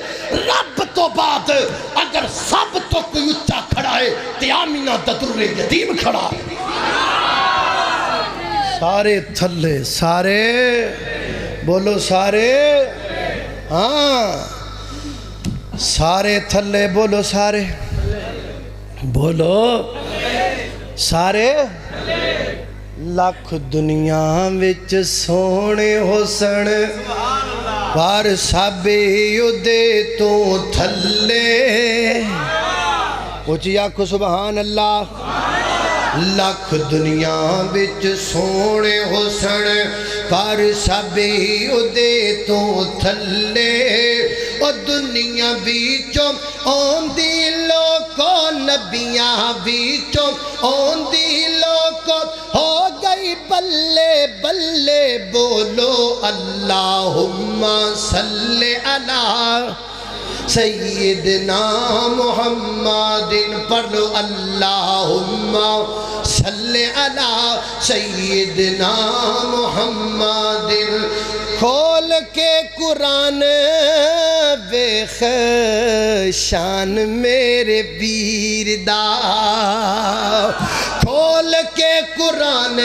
رب تو بعد اگر سب تو کوئی اچھا کھڑا ہے تے آمینہ دا در یتیم کھڑا ہے۔ سارے تھلے، سارے بولو، سارے ہاں سارے تھلے، بولو سارے، بولو سارے۔ لاکھ دنیا وچ سونے حسن پر سب یدے تو تھلے، اچھی آنکھو سبحان اللہ۔ لاکھ دنیا وچ سونے حسن پر سب یدے تو تھلے، او دنیا بیچوں اوندی لوکو، نبیاں بیچوں اوندی لوکو، ہو گئی بلے بلے، بولو اللہم صلی علی سیدنا محمد، پڑھ لو اللہم صلی علی سیدنا محمد۔ کھول کے قرآن ویخ شان میرے پیر دا، کھول کے قرآن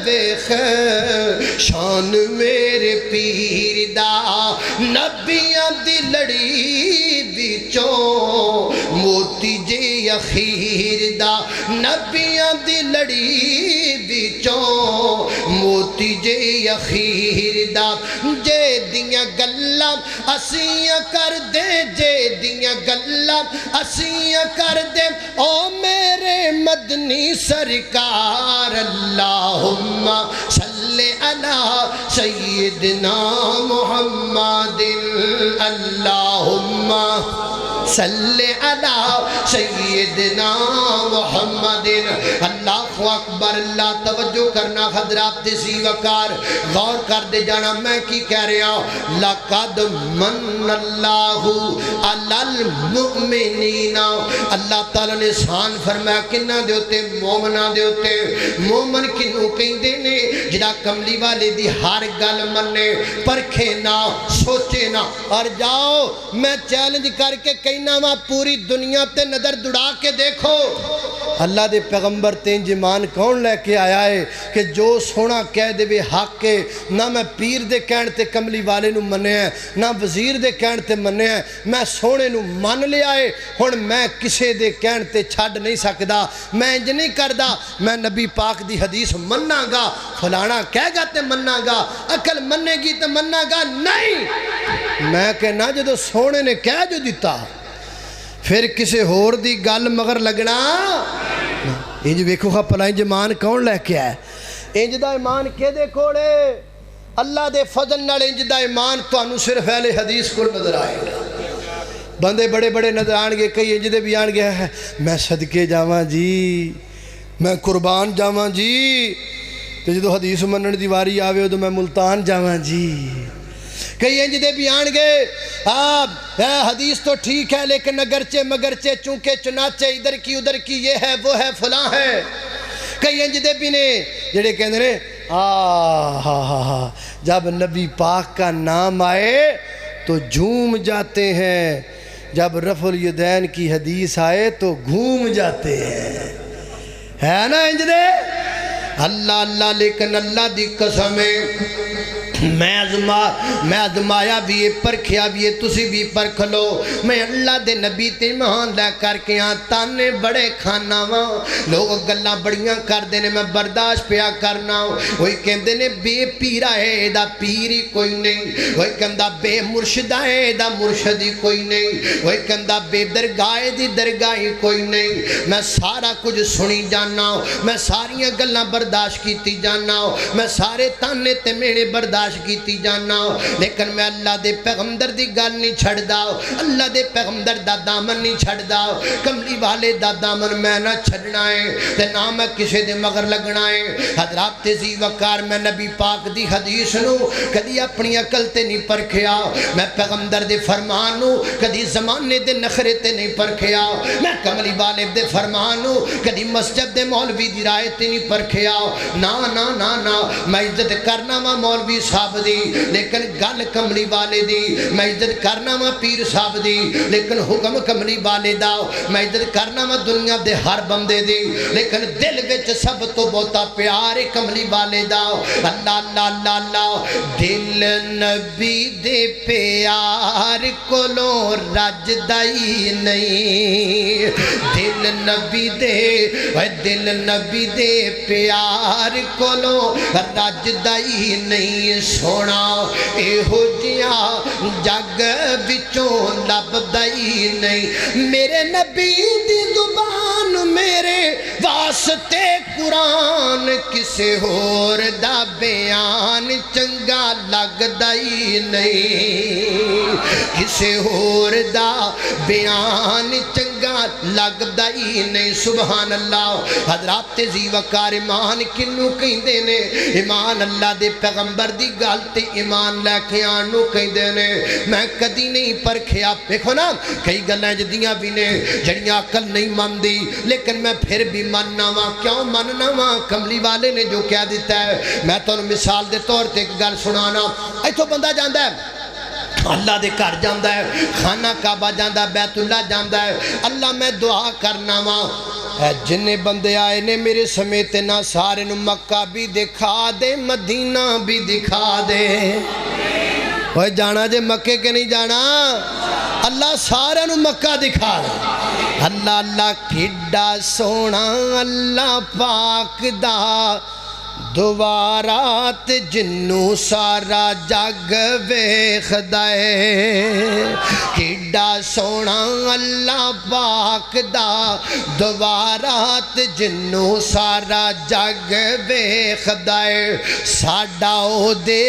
ویخ شان میرے پیر دا، نبیاں دی لڑی بچوں موتی جے اخیر دا، نبیاں دی لڑی بچوں موتی جے اخیر دا، جے دیاں گلاں اسیاں کر دے، جے دیاں گلاں اسیاں کر دے، او میرے مدنی سرکار، اللہم صلی علی سیدنا محمد، اللہم صلی علی سیدنا محمد۔ اللہ اکبر، اللہ توجہ کرنا حضرات دیسی وقار، غور کر دے جانا میں کی کہہ رہا ہوں۔ لَقَدْ مَنَّ اللَّهُ عَلَى الْمُؤْمِنِينَ، اللہ تعالیٰ نے سان فرمایا کنہ دے ہوتے، مومنہ دے ہوتے۔ مومن کنوں کہیں نے جڑا کملی والے دی ہر گل منے، پرکھے نہ سوچے نہ، اور جاؤ میں چیلنج کر کے کہنا وا پوری دنیا تے نظر دڑا کے دیکھو، اللہ دے پیغمبر تین جمان کون لے کے آیا ہے کہ جو سونا کہہ دے بے حق ہے، نہ میں پیر دے کہن تے کملی والے نو منے ہیں، نہ وزیر دے کہن تے منے ہیں، میں سونے نو من لیا ہے، ہن میں کسے دے کہن تے چھڑ نہیں سکدا، میں انج نہیں کردہ، میں نبی پاک دی حدیث مننا گا، فلانا کہہ گا تے مننا گا، عقل مننے گی تے مننا گا نہیں۔ میں کہنا جدو سونے نے کہہ جو دیتا پھر کسے ہور دی گل مگر لگنا، انج ویکھو خواہ پلا انج ایمان کون لے کے آئے، انج دا ایمان کے دے کوڑے، اللہ دے فضل نال انج دا ایمان تو انو صرف اہل حدیث کو نظر آئے گا۔ بندے بڑے بڑے نظر آنگے، کئی انج دے بھی آنگے ہیں، میں صدقے جاواں جی، میں قربان جاواں جی، تو جدو حدیث منن دی واری آوے ہو تو میں ملتان جاواں جی۔ کئی انج دے بھی آنگے، حدیث تو ٹھیک ہے لیکن اگرچہ مگرچہ چونکہ چنانچہ ادھر کی ادھر کی یہ ہے وہ ہے فلاں ہے۔ کئی انج دے بھی نے جڑے کہندے نے جب نبی پاک کا نام آئے تو جھوم جاتے ہیں، جب رفع الیدین کی حدیث آئے تو گھوم جاتے ہیں، ہے نا انج دے؟ اللہ اللہ لیکن اللہ دی قسم ہے میں ازمایا بھی ہے پرکھیا بھی ہے تسی بھی پرکھ لو میں اللہ دے نبی تے ایمان لے کر کے تانے بڑے کھانا وا لوگ گلاں بڑیاں کر دینے میں برداشت پیا کرنا وہی کہندے نے بے پیرا ہے دا پیر ہی کوئی نہیں وہی کہندا بے مرشدہ ہے دا مرشد ہی کوئی نہیں وہی کہندا بے درگاہ دی درگاہ ہی کوئی نہیں میں سارا کچھ سنی جانا میں ساریاں گلاں برداشت کیتی جانا میں سارے تانے تے مینے برداشت کیتی جانا لیکن میں اللہ دے پیغمبر دی گل نہیں چھڑ دا اللہ دے پیغمبر دا دامن نہیں چھڑ دا کملی والے دا دامن میں نہ چھڑنا ہے تے نہ میں کسے دے مگر لگنا ہے حضرات تیزی وقار میں نبی پاک دی حدیث نو کدی اپنی عقل تے نہیں پرکھیا میں پیغمبر دے فرمان نو کدی زمانے دے نخرے تے نہیں پرکھیا میں کملی والے دے فرمان نو کدی مسجد دے مولوی دی رائے تے نہیں پرکھیا نا نا نا نا میں عزت کرنا وا مولوی صاحب دی لیکن گل کملی والے دی میں عزت کرنا وا پیر صاحب دی لیکن حکم کملی والے دا میں عزت کرنا وا دنیا دے ہر بندے دی لیکن دل وچ سب تو بہتا پیار کملی والے دا اللہ اللہ اللہ اللہ دل نبی دے پیار کولو رج دائی نہیں دل نبی دے پیار کولو رج دائی نہیں سونا اے ہو جیا جگ بچوں لب دائی نہیں میرے نبی دی زبان میرے واسطے قرآن کسے ہور دا بیان چنگا لگ دائی نہیں کسے ہور دا بیان چنگا لگ دائی نہیں سبحان اللہ حضرات تیزی وقار ایمان کنو کہیں دینے ایمان اللہ دے پیغمبر دی گالتے ایمان لے کے آنو کہیں دینے میں کدی نہیں پرکھیا دیکھو نا کئی گلیں جدیاں بھی نے جڑیاں عقل نہیں مان دی لیکن میں پھر بھی ماننا وا کیوں ماننا وا کملی والے نے جو کہہ دیتا ہے میں تو مثال دے طور تے ایک گل سنانا ایتھوں بندہ جاندہ ہے اللہ دے گھر جاندہ ہے خانہ کعبہ جاندہ ہے بیت اللہ جاندہ ہے اللہ میں دعا کرنا وا جنہیں بندے آئے نے میرے سمیت نہ سارے نو مکہ بھی دکھا دے مدینہ بھی دکھا دے وہ جانا جے مکے کے نہیں جانا اللہ سارے نو مکہ دکھا دے اللہ اللہ کڈا سونا اللہ پاک دا دوبارات جنو سارا جگ ویکھدا اے کڈا سونا اللہ پاک دا دوبارات جنو سارا جگ ویکھدا اے ساڈا او دے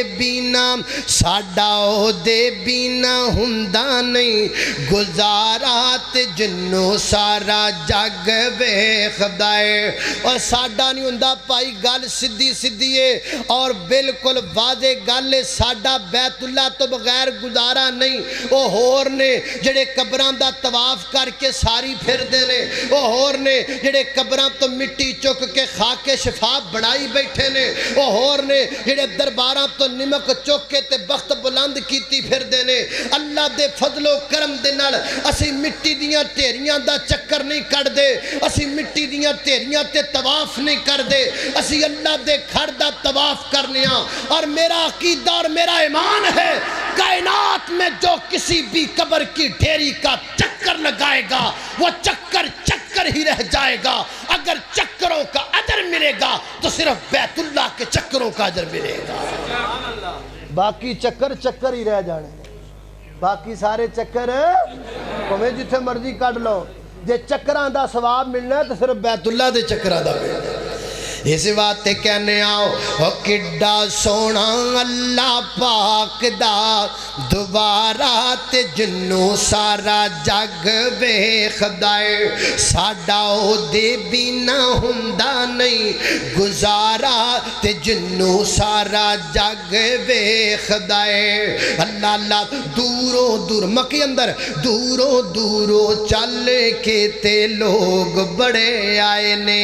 بینا ہوندا نہیں گزارات جنو سارا جگ ویکھدا اے اور ساڈا نہیں ہوندا پائی گل سدھی ہے اور بالکل واضح گل ہے ساڈا بیت اللہ تو بغیر گزارا نہیں وہ ہور نے جڑے قبراں دا طواف کر کے ساری پھر دینے وہ ہور نے جڑے قبراں تو مٹی چک کے خاک شفاف بنائی بیٹھے نے وہ ہور نے جڑے درباراں تو نمک چک کے تے بخت بلند کیتی پھر دینے اللہ دے فضل و کرم دے نال اسی مٹی دیاں ٹھیریاں دا چکر نہیں کر دے اسی مٹی دیاں ٹھیریاں تے طواف نہیں کر دے اسی اللہ دے گھر دا طواف کرنیا اور میرا عقیدہ اور میرا ایمان ہے کائنات میں جو کسی بھی قبر کی ڈھیری کا چکر لگائے گا وہ چکر ہی رہ جائے گا اگر چکروں کا اجر ملے گا تو صرف بیت اللہ کے چکروں کا اجر ملے گا باقی چکر ہی رہ جانے باقی سارے چکر تمہیں جتھے مرضی کٹ لو جے چکران دا ثواب ملنا ہے تو صرف بیت اللہ دے چکران دا ملنا ہے اس بات کہنے آؤ کڈا سونا اللہ پاک دا دوبارات جنو سارا جگ ویکھدا اے ساڈا او دے بینا ہوندا نہیں گزارا تے جنو سارا جگ ویکھدا اے اللہ اللہ دوروں دور مکے اندر دوروں چل کے تے لوگ بڑے آئے نے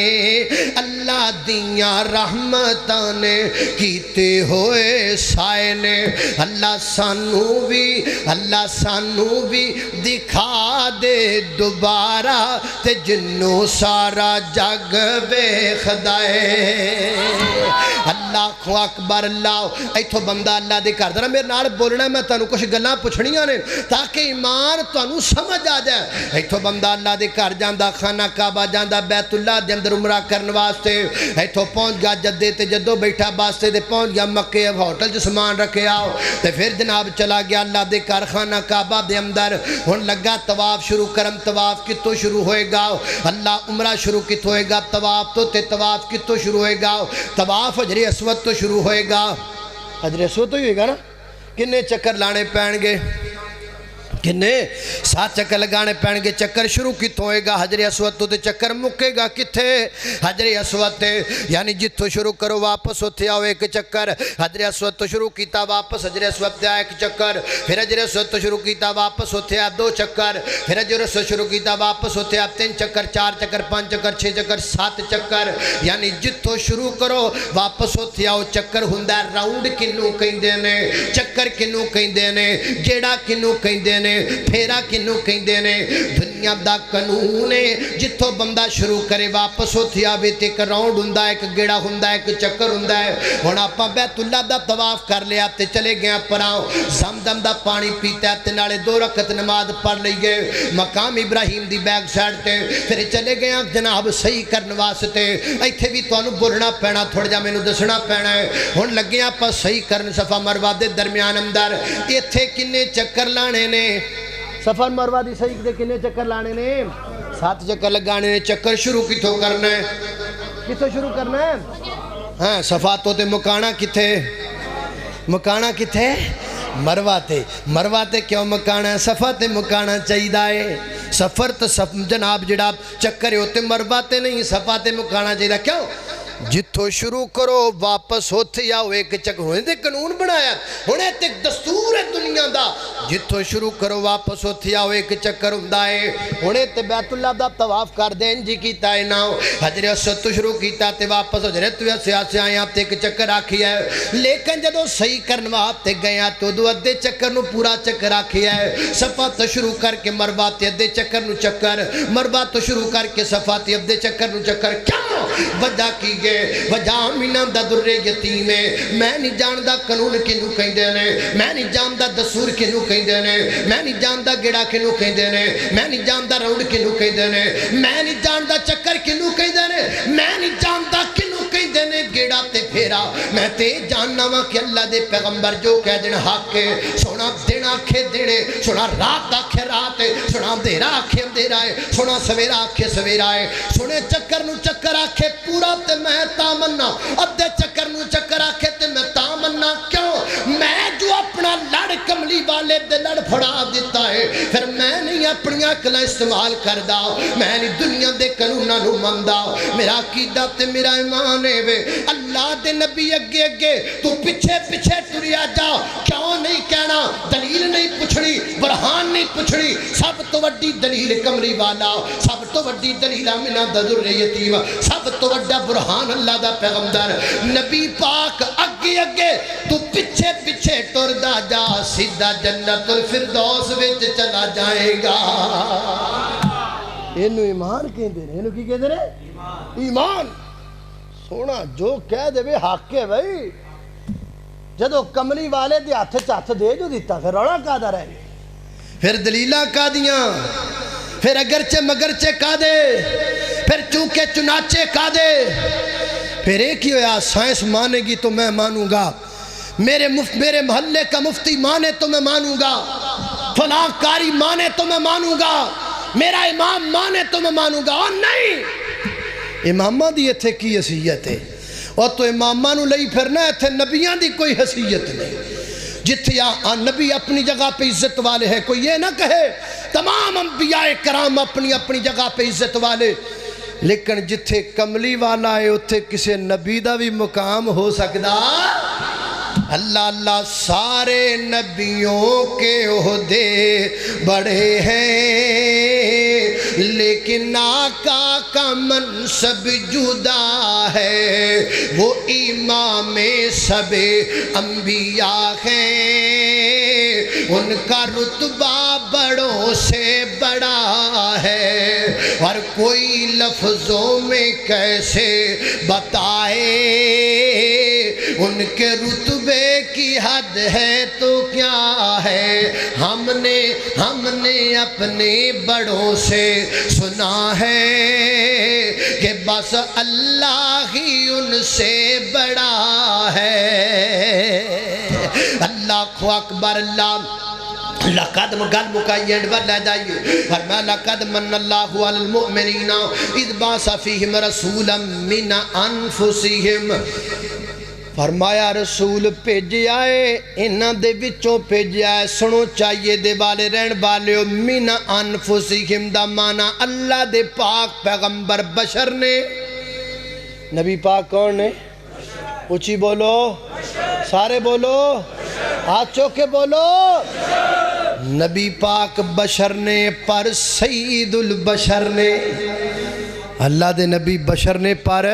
اللہ دیاں رحمتاں نے کیتے ہوئے سائے نے اللہ سانو بھی دکھا دے دوبارہ تے جنوں سارا جگ ویکھدائے اللہ اکبر اللہ ایتھوں بندہ اللہ دے گھر ذرا میرے نال بولنا میں تانوں کچھ گلاں پوچھنیاں نے تاکہ ایمان تانوں سمجھ آ جائے ایتھوں بندہ اللہ دے گھر جاندا خانہ کعبہ جاندا بیت اللہ دے اندر عمرہ کرن واسطے ایتھوں پہنچ گیا جدے تے جدوں بیٹھا واسطے تے پہنچ گیا مکے ہوٹل چ سامان رکھے آؤ تے پھر جناب چلا گیا اللہ دے گھر خانہ کعبہ دے اندر ہن لگا طواف شروع کرم طواف کتوں شروع ہوئے گا اللہ عمرہ شروع کتوں ہوئے گا طواف تو تے طواف کتوں شروع ہوئے گا طواف حجر اسود تو شروع ہوئے گا حجر اسود تو ہی ہوئے گا نا کنے چکر لانے پین گے کنے 7 چکر لگانے پین گے چکر شروع کتوں ہوئے گا حجر اسود تو تے چکر مکے گا کتھے حجر اسود تے یعنی جتوں شروع کرو واپس ہوتے آؤ ایک چکر حجر اسود تو شروع کیتا واپس حجر اسود تے آئے ایک چکر پھر حجر اسود تو شروع کیتا واپس ہوتے آ 2 چکر پھر حجر اسود شروع کیتا واپس ہوتے آ 3 چکر 4 چکر 5 چکر 6 چکر 7 چکر یعنی جتوں شروع کرو واپس ہوتے آؤ چکر ہوندا راؤنڈ کنوں کہندے نے چکر کنوں کہندے نے گیڑا کنوں کہندے نے پھیرا کنوں کہندے نے دنیا دا قانون ہے جتھوں بندہ شروع کرے واپس ہوتی آوے تے ایک راؤنڈ ہوندا ایک گیڑا ہوندا ایک چکر ہوندا ہے ہن آپاں بیت اللہ دا طواف کر لیا تے چلے گئے پراں زمزم دا پانی پیتا تے نالے 2 رکعت نماز پڑھ لئیے مقام ابراہیم دی بیک سائڈ تے پھر چلے گئے جناب صحیح کرن واسطے ایتھے بھی تانوں بولنا پینا تھوڑا جا مینوں دسنا پینا ہے ہن لگے آپاں صحیح کرن صفا مروہ دے درمیان اندر ایتھے کنے چکر لانے نے صفا مروہ دی صحیح دے کنے چکر لانے نے 7 چکر لگانے نے چکر شروع کتوں کرنا ہے کتوں شروع کرنا ہے ہاں صفا تو تے مکانا کتھے مروہ تے کیوں مکانا ہے صفا تے مکانا چاہیدہ ہے سفر تو جناب جڑا چکر ہوتے مروہ تے نہیں صفا تے مکانا چاہیدہ کیوں جتھوں شروع کرو واپس ہوتے آؤ ایک چکر ہونے تے قانون بنایا ہونے تے دستور ہے دنیا دا جتھوں شروع کرو واپس ہوتے آؤ ایک چکر ہوندا ہے ہونے تے بیت اللہ دا طواف کر دیں جی کیتا ہے ناؤ حجر اسود تو شروع کیتا تے واپس حجرت سے آئے آپ تے ایک چکر آکھی ہے لیکن جدو صحیح کرنوا آپ تے گئے تو دو ادھے چکر نو پورا چکر آکھی ہے صفا تو شروع کر کے مروہ تے ادھے چکر نو چکر مروہ تو شروع کر کے صفا تے ادھے چکر نو چکر کیوں وجہ کی وجہ آمینہ دا در یتیم ہے میں نہیں جاندہ قانون کنوں کہندے نے میں نہیں جاندہ دستور کنوں کہندے نے میں نہیں جاندہ گڑا کنوں کہندے نے میں نہیں جاندہ راؤنڈ کنوں کہندے نے میں نہیں جاندہ چکر کنوں کہندے نے میں نہیں جاندہ کنوں کہندے نے گڑا تے پھیرا میں تے جاننا وا کہ اللہ دے پیغمبر جو کہہ دین حق ہے سونا دن آکھے دینے سونا رات آکھے رات ہے سونا اندھیرا آکھے اندھیرا ہے سونا سویرا آکھے سویرا ہے سونے چکر نو چکر آکھے پورا تے میں تامنا ادھے چکر نو چکر آکھے تے میں تامنا کیوں میں جو اپنا لڑ کملی والے دے لڑ پھڑا دیتا ہے پھر میں نہیں اپنی عقل استعمال کردا میں نہیں دنیا دے قانوناں نو مندا میرا عقیدہ تے میرا ایمان ہے وے اللہ دے نبی اگے اگے تو پیچھے پیچھے ٹریا جا کیوں نہیں کہنا دلیل نہیں پوچھنی برہان نہیں پوچھنی سب تو وڈی دلیل کملی والا سب تو وڈی دلیل آمینہ دا در یتیم سب تو وڈا برہان اللہ دا پیغمبر نبی پاک اگے اگے تو پیچھے پیچھے ٹردا جا سیدھا جنت الفردوس وچ چلا جائے گا اینو ایمان کہندے نے اینو کی کہندے نے ایمان سونا جو کہہ دے وے حق ہے بھائی جدو کملی والے دے ہاتھ چھ دے جو دیتا پھر روڑا کا دا رہے پھر دلیلہ کا دیاں پھر اگرچہ مگرچہ کا دے پھر چونکہ چنانچہ کا دے پھر ایک ہی ہویا سائنس مانے گی تو میں مانوں گا میرے محلے کا مفتی مانے تو میں مانوں گا فلاں کاری مانے تو میں مانوں گا میرا امام مانے تو میں مانوں گا اور نہیں امامہ دی اتھے کی حیثیت ہے اور تو امامہ نو لئی پھرنا اتھے نبیان دی کوئی حیثیت نہیں جتھے نبی اپنی جگہ پہ عزت والے ہیں کوئی یہ نہ کہے تمام انبیاء کرام اپنی اپنی جگہ پہ عزت والے لیکن جتھے کملی والا ہے اتھے کسے نبی دا بھی مقام ہو سکتا اللہ اللہ سارے نبیوں کے عہدے بڑے ہیں لیکن آقا کا منصب جدا ہے، وہ امام سب انبیاء ہیں، ان کا رتبہ بڑوں سے بڑا ہے، اور کوئی لفظوں میں کیسے بتائے، ان کے رتبے کی حد ہے تو کیا ہے، ہم نے اپنے بڑوں سے سنا ہے کہ بس اللہ ہی ان سے بڑا ہے۔ اللہ اکبر، لقد گل مکائینڈ پر لے جائیے، فرمایا لقد من اللہ علی المؤمنین اذ بعث فیہم رسولا من انفسہم، فرمایا رسول بھیجیا ہے، انہاں دے وچوں بھیجیا ہے، سنو چاہیے دے والے رہن والے من انفسہم دا معنی اللہ دے پاک پیغمبر بشر نے، نبی پاک کون نے؟ اونچی بولو، سارے بولو، ہاتھ چوکے بولو، نبی پاک بشر نے، پر سید البشر نے، اللہ دے نبی بشر نے پر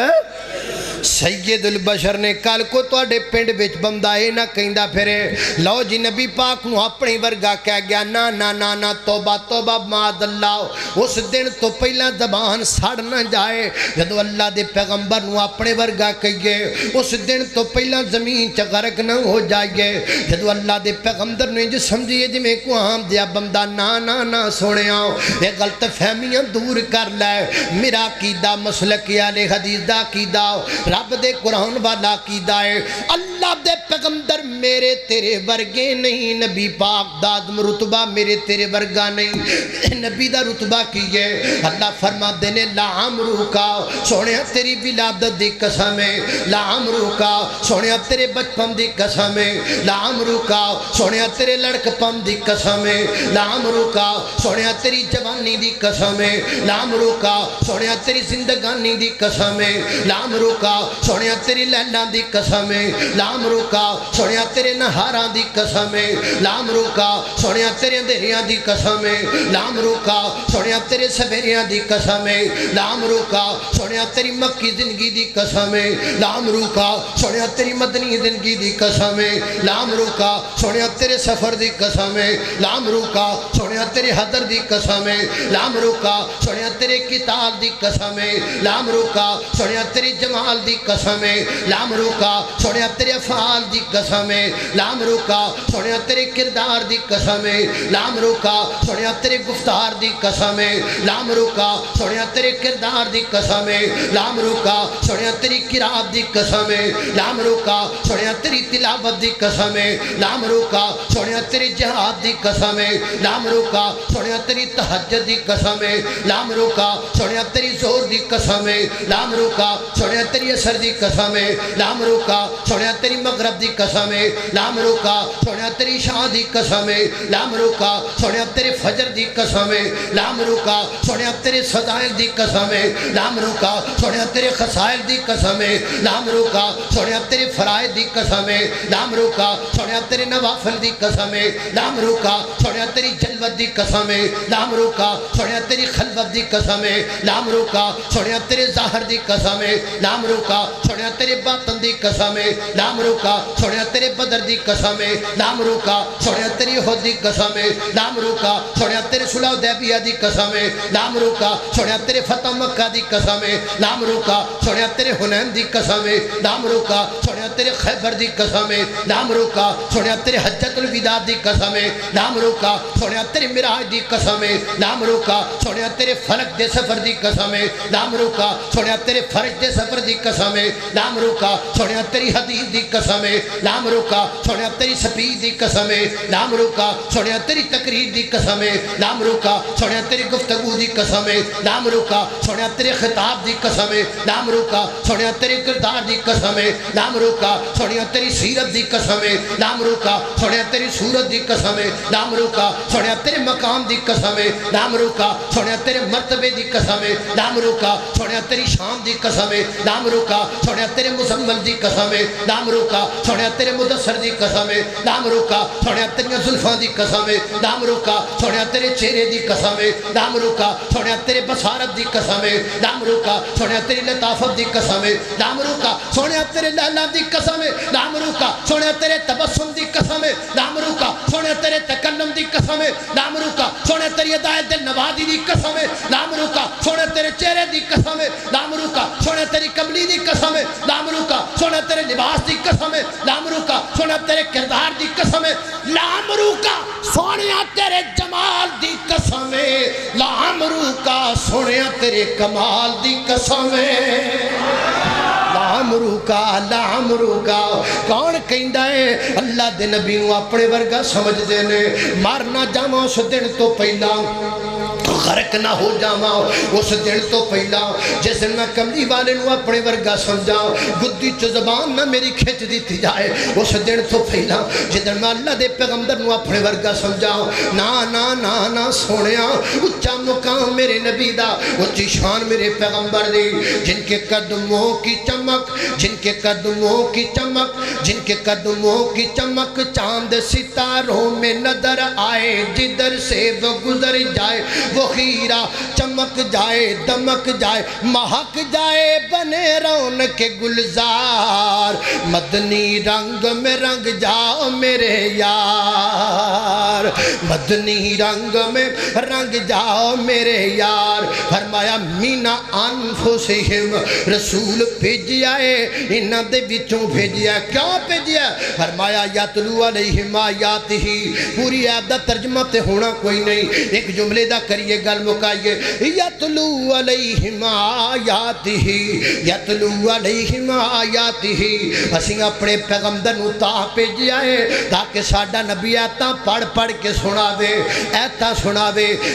سید البشر نے۔ کل کو توڑے پنڈ بچ بندہ نہ کہندا پھرے لو جی نبی پاک نو اپنی ورگا کہہ گیا، نا نا نا نا، توبہ توبہ معاذ اللہ، اس دن تو پہلا زبان سڑ نہ جائے جدو اللہ دے پیغمبر نو اپنے ورگا کہیے، اس دن تو پہلا زمین چ غرق نہ ہو جائے جدو اللہ دے پیغمبر نے جو سمجھیے جی میں کو عام دیا بندہ، نا نا نا سونے آؤ، یہ غلط فہمیاں دور کر لے، میرا عقیدہ مسلک اہل حدیث دا عقیدہ، رب دے قرآن والا عقیدہ ہے، اللہ دے پیغمبر میرے تیرے ورگے نہیں، نبی پاک دادم رتبہ میرے تیرے ورگا نہیں، نبی دا رتبہ کیے، اللہ فرما دینے لا عمرو کا، سونے تیری ولادت دی قسم ہے، لا عمرو کا، سونے تیرے بچپن دی قسم ہے، لا عمرو کا، سونے تیرے لڑک پن دی قسم ہے، لا عمرو کا، سونے تیری جوانی دی قسم ہے، لا عمرو کا، سونے تیری زندگانی دی قسم ہے، لا عمرو کا، سونیا تیری لیلہ دی قسم ہے، لام روکا سونیا تیرے نہاراں دی قسم ہے، لام روکا سونیا تیرے اندھیریاں دی قسم ہے، لام روکا سونیا تیرے سویریاں دی قسم ہے، لام روکا سونیا تیری مکی زندگی دی قسم ہے، لام روکا سونیا تیری مدنی زندگی دی قسم ہے، لام روکا سونیا تیرے سفر دی قسم ہے، لام روکا سونیا تیرے حضر دی قسم ہے، لام روکا سونیا تیرے کتاب دی قسم ہے، لام روکا سونیا تیری جمال دی قسم ہے، لام روکا سونیا تیرے افعال دی قسم ہے، لام روکا سونیا تیرے کردار دی قسم ہے، لام روکا سونیا تیرے گفتار دی قسم ہے، لام روکا سونیا تیرے کردار دی قسم ہے، لام روکا سونیا تیری قرات دی قسم ہے، لام روکا سونیا تیری تلاوت دی قسم ہے، لام روکا سونیا تیری جہاد دی قسم ہے، لام روکا سونیا تیری تہجد دی قسم ہے، لام روکا سونیا تیری زور دی قسم ہے، لام روکا سونیا تیری اثر دی قسم ہے، لام روکا سونیا تیری مغرب دی قسم ہے، لام روکا سونیا تیری شاہ دی قسم ہے، لام روکا سونیا تیرے فجر دی قسم ہے، لام روکا سونیا تیرے فضائل دی قسم ہے، لام روکا سونیا تیرے خسائل دی قسم ہے، لام روکا سونیا تیرے فرائض دی قسم ہے، لام روکا سونیا تیرے نوافل دی قسم ہے، لام روکا سونیا تیری جلوت دی قسم ہے، لام روکا سونیا تیری خلوت دی قسم ہے، لام روکا سونیا تیرے ظاہر دی قسم ہے، لام روکا سونیا تیرے باطن دی قسم ہے، لام روکا سونیا تیرے بدر دی قسم ہے، لام روکا سونیا تیری احد دی قسم ہے، لام روکا سونیا تیرے صلح حدیبیہ دی قسم ہے، لام روکا سونیا تیرے فتح مکہ دی قسم ہے، لام روکا سونیا تیرے حنین دی قسم ہے، لام روکا سونیا تیرے خیبر دی قسم ہے، لام روکا سونیا تیرے حجت الوداع دی قسم ہے، لام روکا سونیا تیرے معراج دی قسم ہے، لام روکا سونیا تیرے فلک دے سفر دی قسم ہے، لام روکا سونیا تیرے فرج دے سفر دی قسم ہے، لام روکا سونیا تیری حدیث دی قسم ہے، لام روکا سونیا تیری سپید دی قسم ہے، لام روکا سونیا تیری تقریر دی قسم ہے، لام روکا سونیا تیری گفتگو دی قسم ہے، لام روکا سونیا تیرے خطاب دی قسم ہے، لام روکا سونیا تیرے کردار دی قسم ہے، لام روکا سونیا تیری سیرت دی قسم ہے، لام روکا سونیا تیری صورت دی قسم ہے، لام روکا سونیا تیرے مقام دی قسم ہے، لام روکا سونیا تیرے مرتبے دی قسم ہے، لام روکا سونیا تیری شان دی قسم ہے، لام روکا روکا سونے تیرے مزمل دی قسم ہے نام روکا سونے تیرے مدثر دی قسم ہے نام روکا سونے تیرے زلفاں دی قسم ہے نام روکا سونے تیرے چہرے دی قسم ہے نام روکا سونے تیرے بصارت دی قسم ہے نام روکا سونے تیری لطافت دی قسم ہے نام روکا سونے تیرے لالا دی قسم ہے نام روکا سونے تیرے تبسم دی قسم ہے نام روکا سونے تیرے تکلم دی قسم ہے نام روکا سونے تیری ہدایت دل نوازی دی قسم ہے نام روکا سونے تیرے چہرے دی قسم ہے نام روکا سونے تیری کملی دی قسم ہے نام روکا سونے تیرے لباس دی قسم ہے نام روکا سونے تیرے کردار دی قسم ہے نام روکا سونے تیرے جمال دی قسم ہے نام روکا سونے تیرے کمال دی قسم ہے لام روکا کون کہندا ہے اللہ دے نبی نو اپنے ورگا سمجھ دے نے مرنا جاواں اس دن تو پہلا غرق نہ ہو جاواں اس دن تو پہلا جس دن میں کملی والے نو اپنے ورگا سمجھا گدی چ زبان نہ میری کھچ دیتی جائے اس دن تو پہلا جس دن میں اللہ دے پیغمبر نو اپنے ورگا سمجھا نا نا نا نا سونیا اچا مقام میرے نبی دا اچھی شان میرے پیغمبر دی جن کے قدموں کی چمک جن کے قدموں کی چمک جن کے قدموں کی چمک چاند ستاروں میں نظر آئے جدھر سے وہ گزر جائے وہ خیرہ چمک جائے دمک جائے مہک جائے بنے رونق گلزار مدنی رنگ میں رنگ جاؤ میرے یار مدنی رنگ میں رنگ جاؤ میرے یار فرمایا مینا انفسہم رسول بھیجیا ہے انہاں دے وچوں بھیجیا کیوں بھیجیا فرمایا یتلو علیہم آیات ہی پوری آیت دا ترجمہ تے ہونا کوئی نہیں ایک جملے دا کریے گل مکائیے یتلو علیہم آیات ہی یتلو علیہم آیات ہی اسیں اپنے پیغمبر نو تا بھیجیا ہے تاکہ ساڈا نبی ایتاں پڑھ پڑھ کے سناوے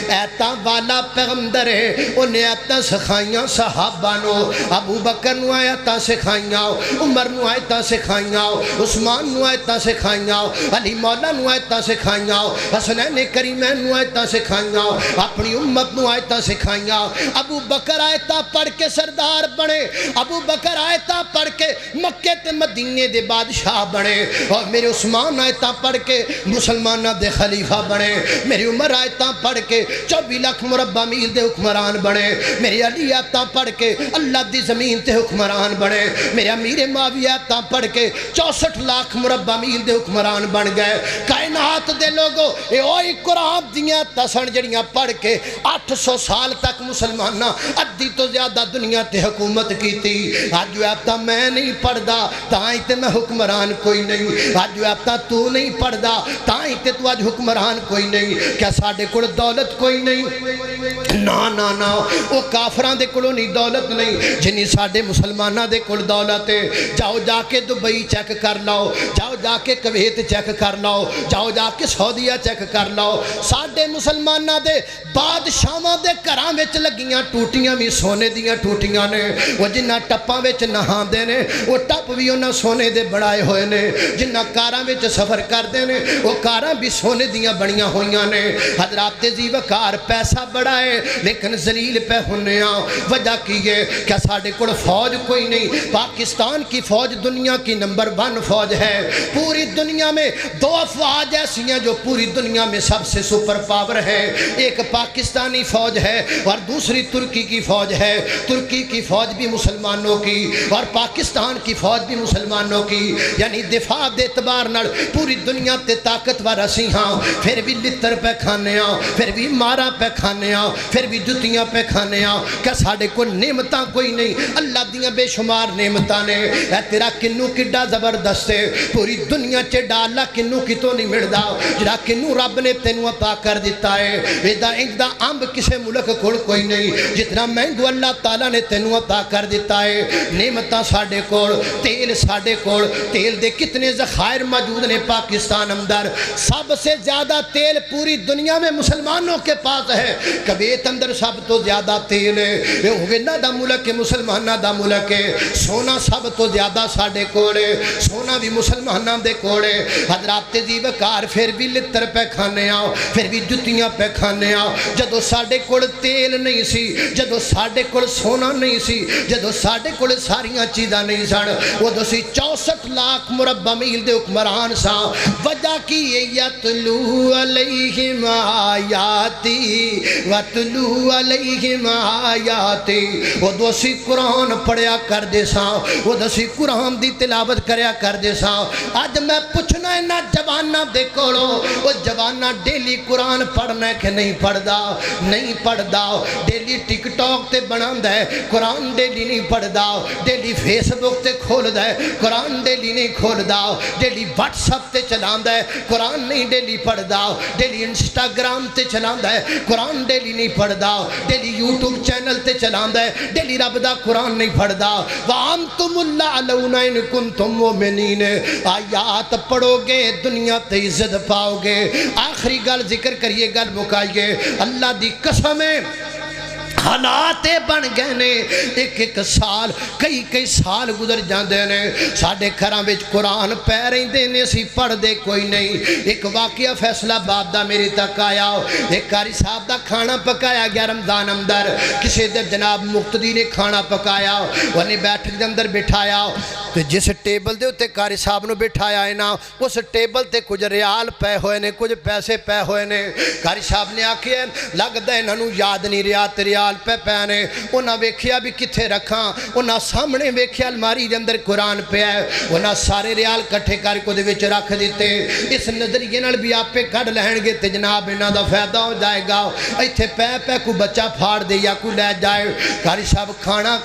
ایتاں والا پیغمبر ہے انہیں ایتاں سکھائیاں صحابہ نو ابو بکر نو آیتاں سکھائیاں عمر نو آیتاں سکھائیاں عثمان نو آیتاں سکھائیاں علی مولا نو آیتاں سکھائیاں حسنین کریمین نو آیتاں سکھائیاں اپنی امت نو آیتاں سکھائیاں ابو بکر آیتاں پڑھ کے سردار بنے ابو بکر آیتاں پڑھ کے مکہ تے مدینے دے بادشاہ بنے اور میرے عثمان آیتاں پڑھ کے مسلمانہ دے خلیفہ بنے میری عمر آیتاں پڑھ کے 24 لاکھ مربع میل دے حکمران بنے میری علی آیتاں پڑھ کے اللہ دی زمین تے حکمران بنے میرے امیر معاویہ آیتاں پڑھ کے 64 لاکھ مربع میل دے حکمران بن گئے کائنات دے لوگوں اے اوئی قرآن دیاں تسن جڑیاں پڑھ کے 800 سال تک مسلمانہ ادھی تو زیادہ دنیا تے حکومت کی تھی آج آیتاں میں نہیں پڑھدا تائیں تے میں حکمران کوئی نہیں آج آیتاں تو نہیں پڑھدا تائیں تے تو آج حکمران کوئی نہیں کیا ساڑھے کڑ دولت کوئی نہیں نا نا نا وہ کافران دے کڑوں نہیں دولت نہیں جنہی ساڑھے مسلمانہ دے کڑ دولت ہے جاؤ جا کے دبئی چیک کر لاؤ جاؤ جا کے کویت چیک کر لاؤ جاؤ جا کے سعودیہ چیک کر لاؤ ساڑھے مسلمانہ دے بادشاہاں دے گھراں وچ لگیاں ٹوٹیاں بھی سونے دیاں ٹوٹیاں نے وہ جنہ ٹپاں وچ نہان دے نے وہ ٹپ بھی انہاں سونے دے بڑھائے ہوئے نے جنہ کاراں وچ سفر کر دے نے وہ کاراں بھی سونے دیاں بڑیاں ہویاں نے حضرات زی وقار پیسہ بڑا ہے لیکن ذلیل پہ ہنیاں وجہ کی ہے کیا ساڑھے کڑ فوج کوئی نہیں پاکستان کی فوج دنیا کی نمبر 1 فوج ہے پوری دنیا میں 2 افواج ایسی ہیں جو پوری دنیا میں سب سے سپر پاور ہے ایک پاکستانی فوج ہے اور دوسری ترکی کی فوج ہے ترکی کی فوج بھی مسلمانوں کی اور پاکستان کی فوج بھی مسلمانوں کی یعنی دفاع دے اعتبار نال پوری دنیا تے طاقتور اسی ہاں پھر بھی لتر پہ کھانے ہاں پھر بھی مارا پہ کھانے ہاں پھر بھی جتیاں پہ کھانے ہاں کیا ساڑھے کو نعمتاں کوئی نہیں اللہ دیاں بے شمار نعمتاں نے اے تیرا کنو کڈا زبردست ہے پوری دنیا چے ڈالا کنو کی تو نہیں مڑدا جڑا کنو رب نے تینوں عطا کر دیتا ہے ایدہ انگدہ امب کسے ملک کھوڑ کوئی نہیں جتنا مہنگو اللہ تعالیٰ نے تینوں عطا کر دیتا ہے نعمتاں ساڑھے کوڑ تیل ساڑھے کوڑ تیل دے کتنے ذخائر موجود نے پاکستان اندر سب سے زیادہ تیل پوری دنیا میں مسلمانوں کے پاس ہے کویت اندر سب تو زیادہ تیل ہے یہ ہوگینا دا ملک ہے مسلمانہ دا ملک ہے سونا سب تو زیادہ ساڑھے کوڑے سونا بھی مسلمانہ دے کوڑے حضرات زی وقار پھر بھی لتر پہ کھانے آؤ پھر بھی جتیاں پہ کھانے آؤ جدوں ساڈے کول تیل نہیں سی جدوں ساڈے کول سونا نہیں سی جدوں ساڈے کول ساریاں چیزاں نہیں سن ادوں سی 64 لاکھ مربع میل دے حکمران ساں وجہ کی یتلو علیہم آیاتی وتلو علیہم آیاتی ادوں سی قرآن پڑھیا کردے ساں ادوں سی قرآن دی تلاوت کریا کردے ساں اج میں پوچھنا انہاں جواناں دے کولوں او جوانا ڈیلی قرآن پڑھنا ہے کہ نہیں پڑھدا نہیں پڑھدا ڈیلی ٹک ٹاک تے بناندا ہے قرآن ڈیلی نہیں پڑھدا ڈیلی فیس بک تے کھولدا ہے قرآن ڈیلی نہیں کھولدا ڈیلی واٹس اپ تے چلاندا ہے قرآن نہیں ڈیلی پڑھدا ڈیلی انسٹاگرام تے چلاندا ہے قرآن ڈیلی نہیں پڑھدا ڈیلی یوٹیوب چینل تے چلاندا ہے ڈیلی رب دا قرآن نہیں پڑھدا وَأَنْتُمُ اللَّعْلَوْنَ إِن كُنْتُم مُؤْمِنِينَ آیات پڑھو گے دنیا تے عزت پاؤ گے آخری گل ذکر کریے گل مکائیے اللہ دی قسم ہے حالات بن گئے نے ایک سال کئی سال گزر جاندے نے ساڈے گھراں وچ قرآن پہ رہندے نے اسی پڑھ دے کوئی نہیں ایک واقعہ فیصلہ باد دا میرے تک آیا ایک قاری صاحب دا کھانا پکایا گیا رمضان اندر کسی دے جناب مقتدی نے کھانا پکایا انہیں بیٹھک دے اندر بٹھایا تو جس ٹیبل دے ہوتے قاری صاحب نو بٹھایا ہے نا اس ٹیبل تے کچھ ریال پے ہوئے نے کچھ پیسے پے ہوئے نے قاری صاحب نے آکھیا لگدا ہے انہاں نو یاد نہیں ریال پہ پینے انہاں ویکھیا بھی کتھے رکھاں انہاں سامنے ویکھیا الماری دے اندر قرآن پہ ہے انہاں سارے ریال کٹھے کر کو دے وچ رکھ دیتے اس نظریے نال بھی آپ پہ کڈ لہن گے تے جناب انہاں دا فائدہ ہو جائے گا ایتھے پہ کو بچہ پھاڑ دے یا کو لے جائے قاری صاحب کھانا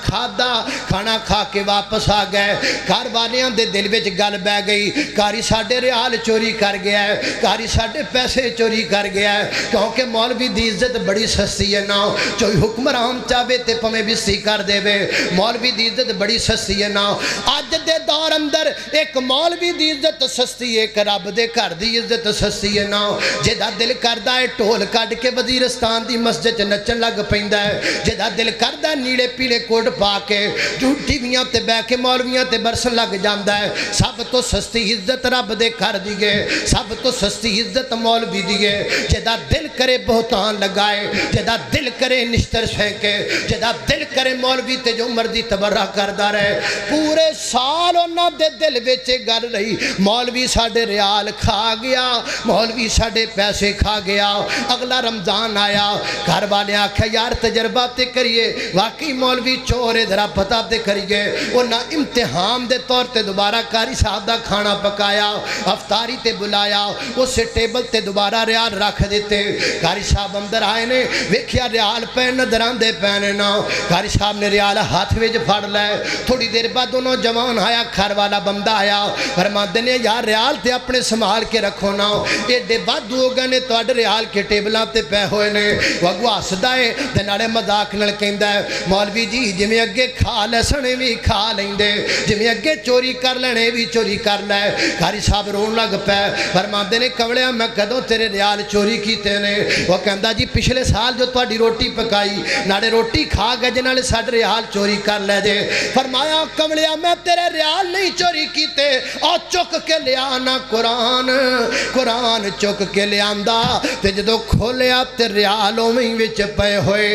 کھا کے واپس آ گئے گھر والیاں دے دل وچ گل بہ گئی قاری ساڈے ریال چوری کر گیا ہے قاری ساڈے پیسے چوری کر گیا ہے کیونکہ مولوی دی عزت بڑی سستی ہے نا چوئی حکمران چاہے تے پمیں بستی کر دے وے مولوی دی عزت بڑی سستی ہے نا اج دے دور اندر ایک مولوی دی عزت سستی ہے ایک رب دے گھر دی عزت سستی ہے نا جدا دل کردا ہے ٹھول کڈ کے وزیرستان دی مسجد نچن لگ پیندا ہے جدا دل کردا ہے نیلے پیلے کوٹ پا کے ٹی ویاں تے بیٹھ کے مولویاں تے برسن لگ جاندا ہے سب تو سستی عزت رب دے گھر دی ہے سب تو سستی عزت مولوی دی ہے جدا دل کرے بہتان لگائے جدا دل کرے نشتر پھینکے جدا دل کرے مولوی تے جو مرضی تبرہ کردہ رہے پورے سال انہاں دے دل ویچے گل رہی مولوی ساڑھے ریال کھا گیا مولوی ساڑھے پیسے کھا گیا اگلا رمضان آیا گھر والے آکھا یار تجربہ تے کریے واقعی مولوی چورے ذرا پتہ تے کریے انہاں امتحان دے طور تے دوبارہ قاری صاحب دا کھانا پکایا افطاری تے بلایا اس ٹیبل تے دوبارہ ریال رکھ دیتے قاری صاحب اندر آئے نے ویکھیا ریال پہ نظران دے پہنے نا قاری صاحب نے ریال ہاتھ ویج پھڑ لائے تھوڑی دیر بعد دونوں جوان آیا گھر والا بندہ آیا فرماندے نے یار ریال تے اپنے سنبھال کے رکھو نا ایڈے بعد دو گئے نے تو اڈ ریال کے ٹیبلاں تے پہ ہوئے نے وگو ہسدا ہے تے نالے مذاق نال کہندا ہے مولوی جی جویں اگے کھا لیسنے وی کھا لیندے جویں اگے چوری کر لینے وی چوری کر لے قاری صاحب رون لگ پے فرماندے نے کولیا میں کدوں تیرے ریال چوری کیتے نے وہ کہندا جی پچھلے سال جو تہاڈی روٹی پکائی نالے روٹی کھا گئے جنالے ساڈے ریال چوری کر لے دے فرمایا کملیا میں تیرے ریال نہیں چوری کیتے اور چک کے لے آنا قرآن چک کے لے آندا تے جدو کھولیا تے ریالوں میں وچ پے ہوئے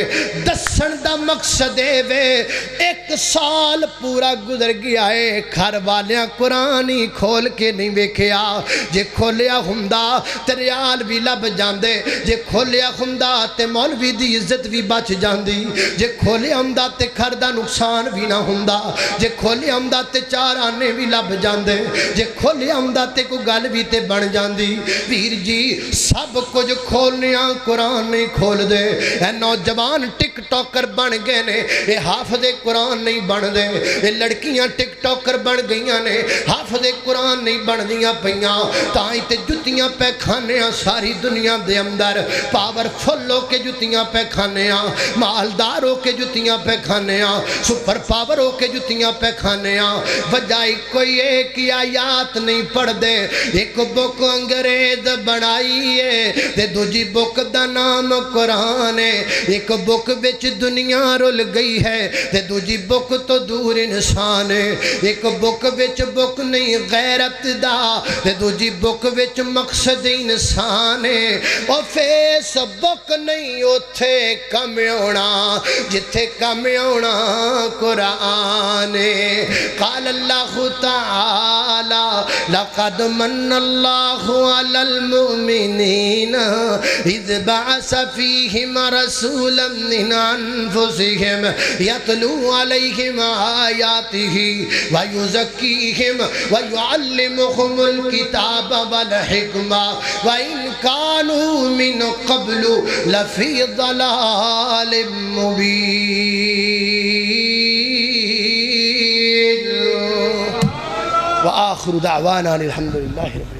دسن دا مقصد وے ایک سال پورا گزر گیا ہے گھر والیاں قرآن ہی کھول کے نہیں ویکھیا جے کھولیا ہوندا تے ریال بھی لب جاندے جے کھولیا ہوندا تے مولوی دی عزت بھی بچ جاندی جے کھولیا ہوندا تے گھر دا نقصان بھی نہ ہوندا جے کھولیا ہوندا تے چار آنے بھی لب جاندے جے کھولیا ہوندا تے کوئی گل بھی تے بن جاندی ویر جی سب کچھ کھولنیاں قرآن نہیں کھول دے اے نوجوان ٹک ٹاکر بن گئے نے اے حافظ قرآن نہیں بن دے اے لڑکیاں ٹک ٹاکر بن گئیاں نے حافظ قرآن نہیں بن دیاں پئیاں تائیں تے جتیاں پہ کھانیاں ساری دنیا دے اندر پاور فل ہو کے جتیاں پہ کھانیاں مالدار ہو کے جتیاں پہ کھانیاں سپر پاور ہو کے جتیاں پہ کھانیاں بجائے کوئی ایک آیات نہیں پڑھ دے ایک بک انگریز بنائیے تے دوجی بک دا نام قرآن ہے ایک بک بچ دنیا رل گئی ہے تے دوجی بک تو دور انسان ہے ایک بک وچ بک نہیں غیرت دا تے دوجی بک وچ مقصد انسان ہے او فیس بک نہیں اتھے کم ہونا جتھے کم ہونا قرآن ہے قال اللہ تعالی لقد من اللہ علی المؤمنین اذ بعث فیہم رسولا من انفسہم یتلو علیہم آیاتہ ویزکیہم ویعلمہم الکتاب والحکمہ وإن كانوا من قبل لفي ضلال مبين وآخر دعوانا الحمد لله رب العالمين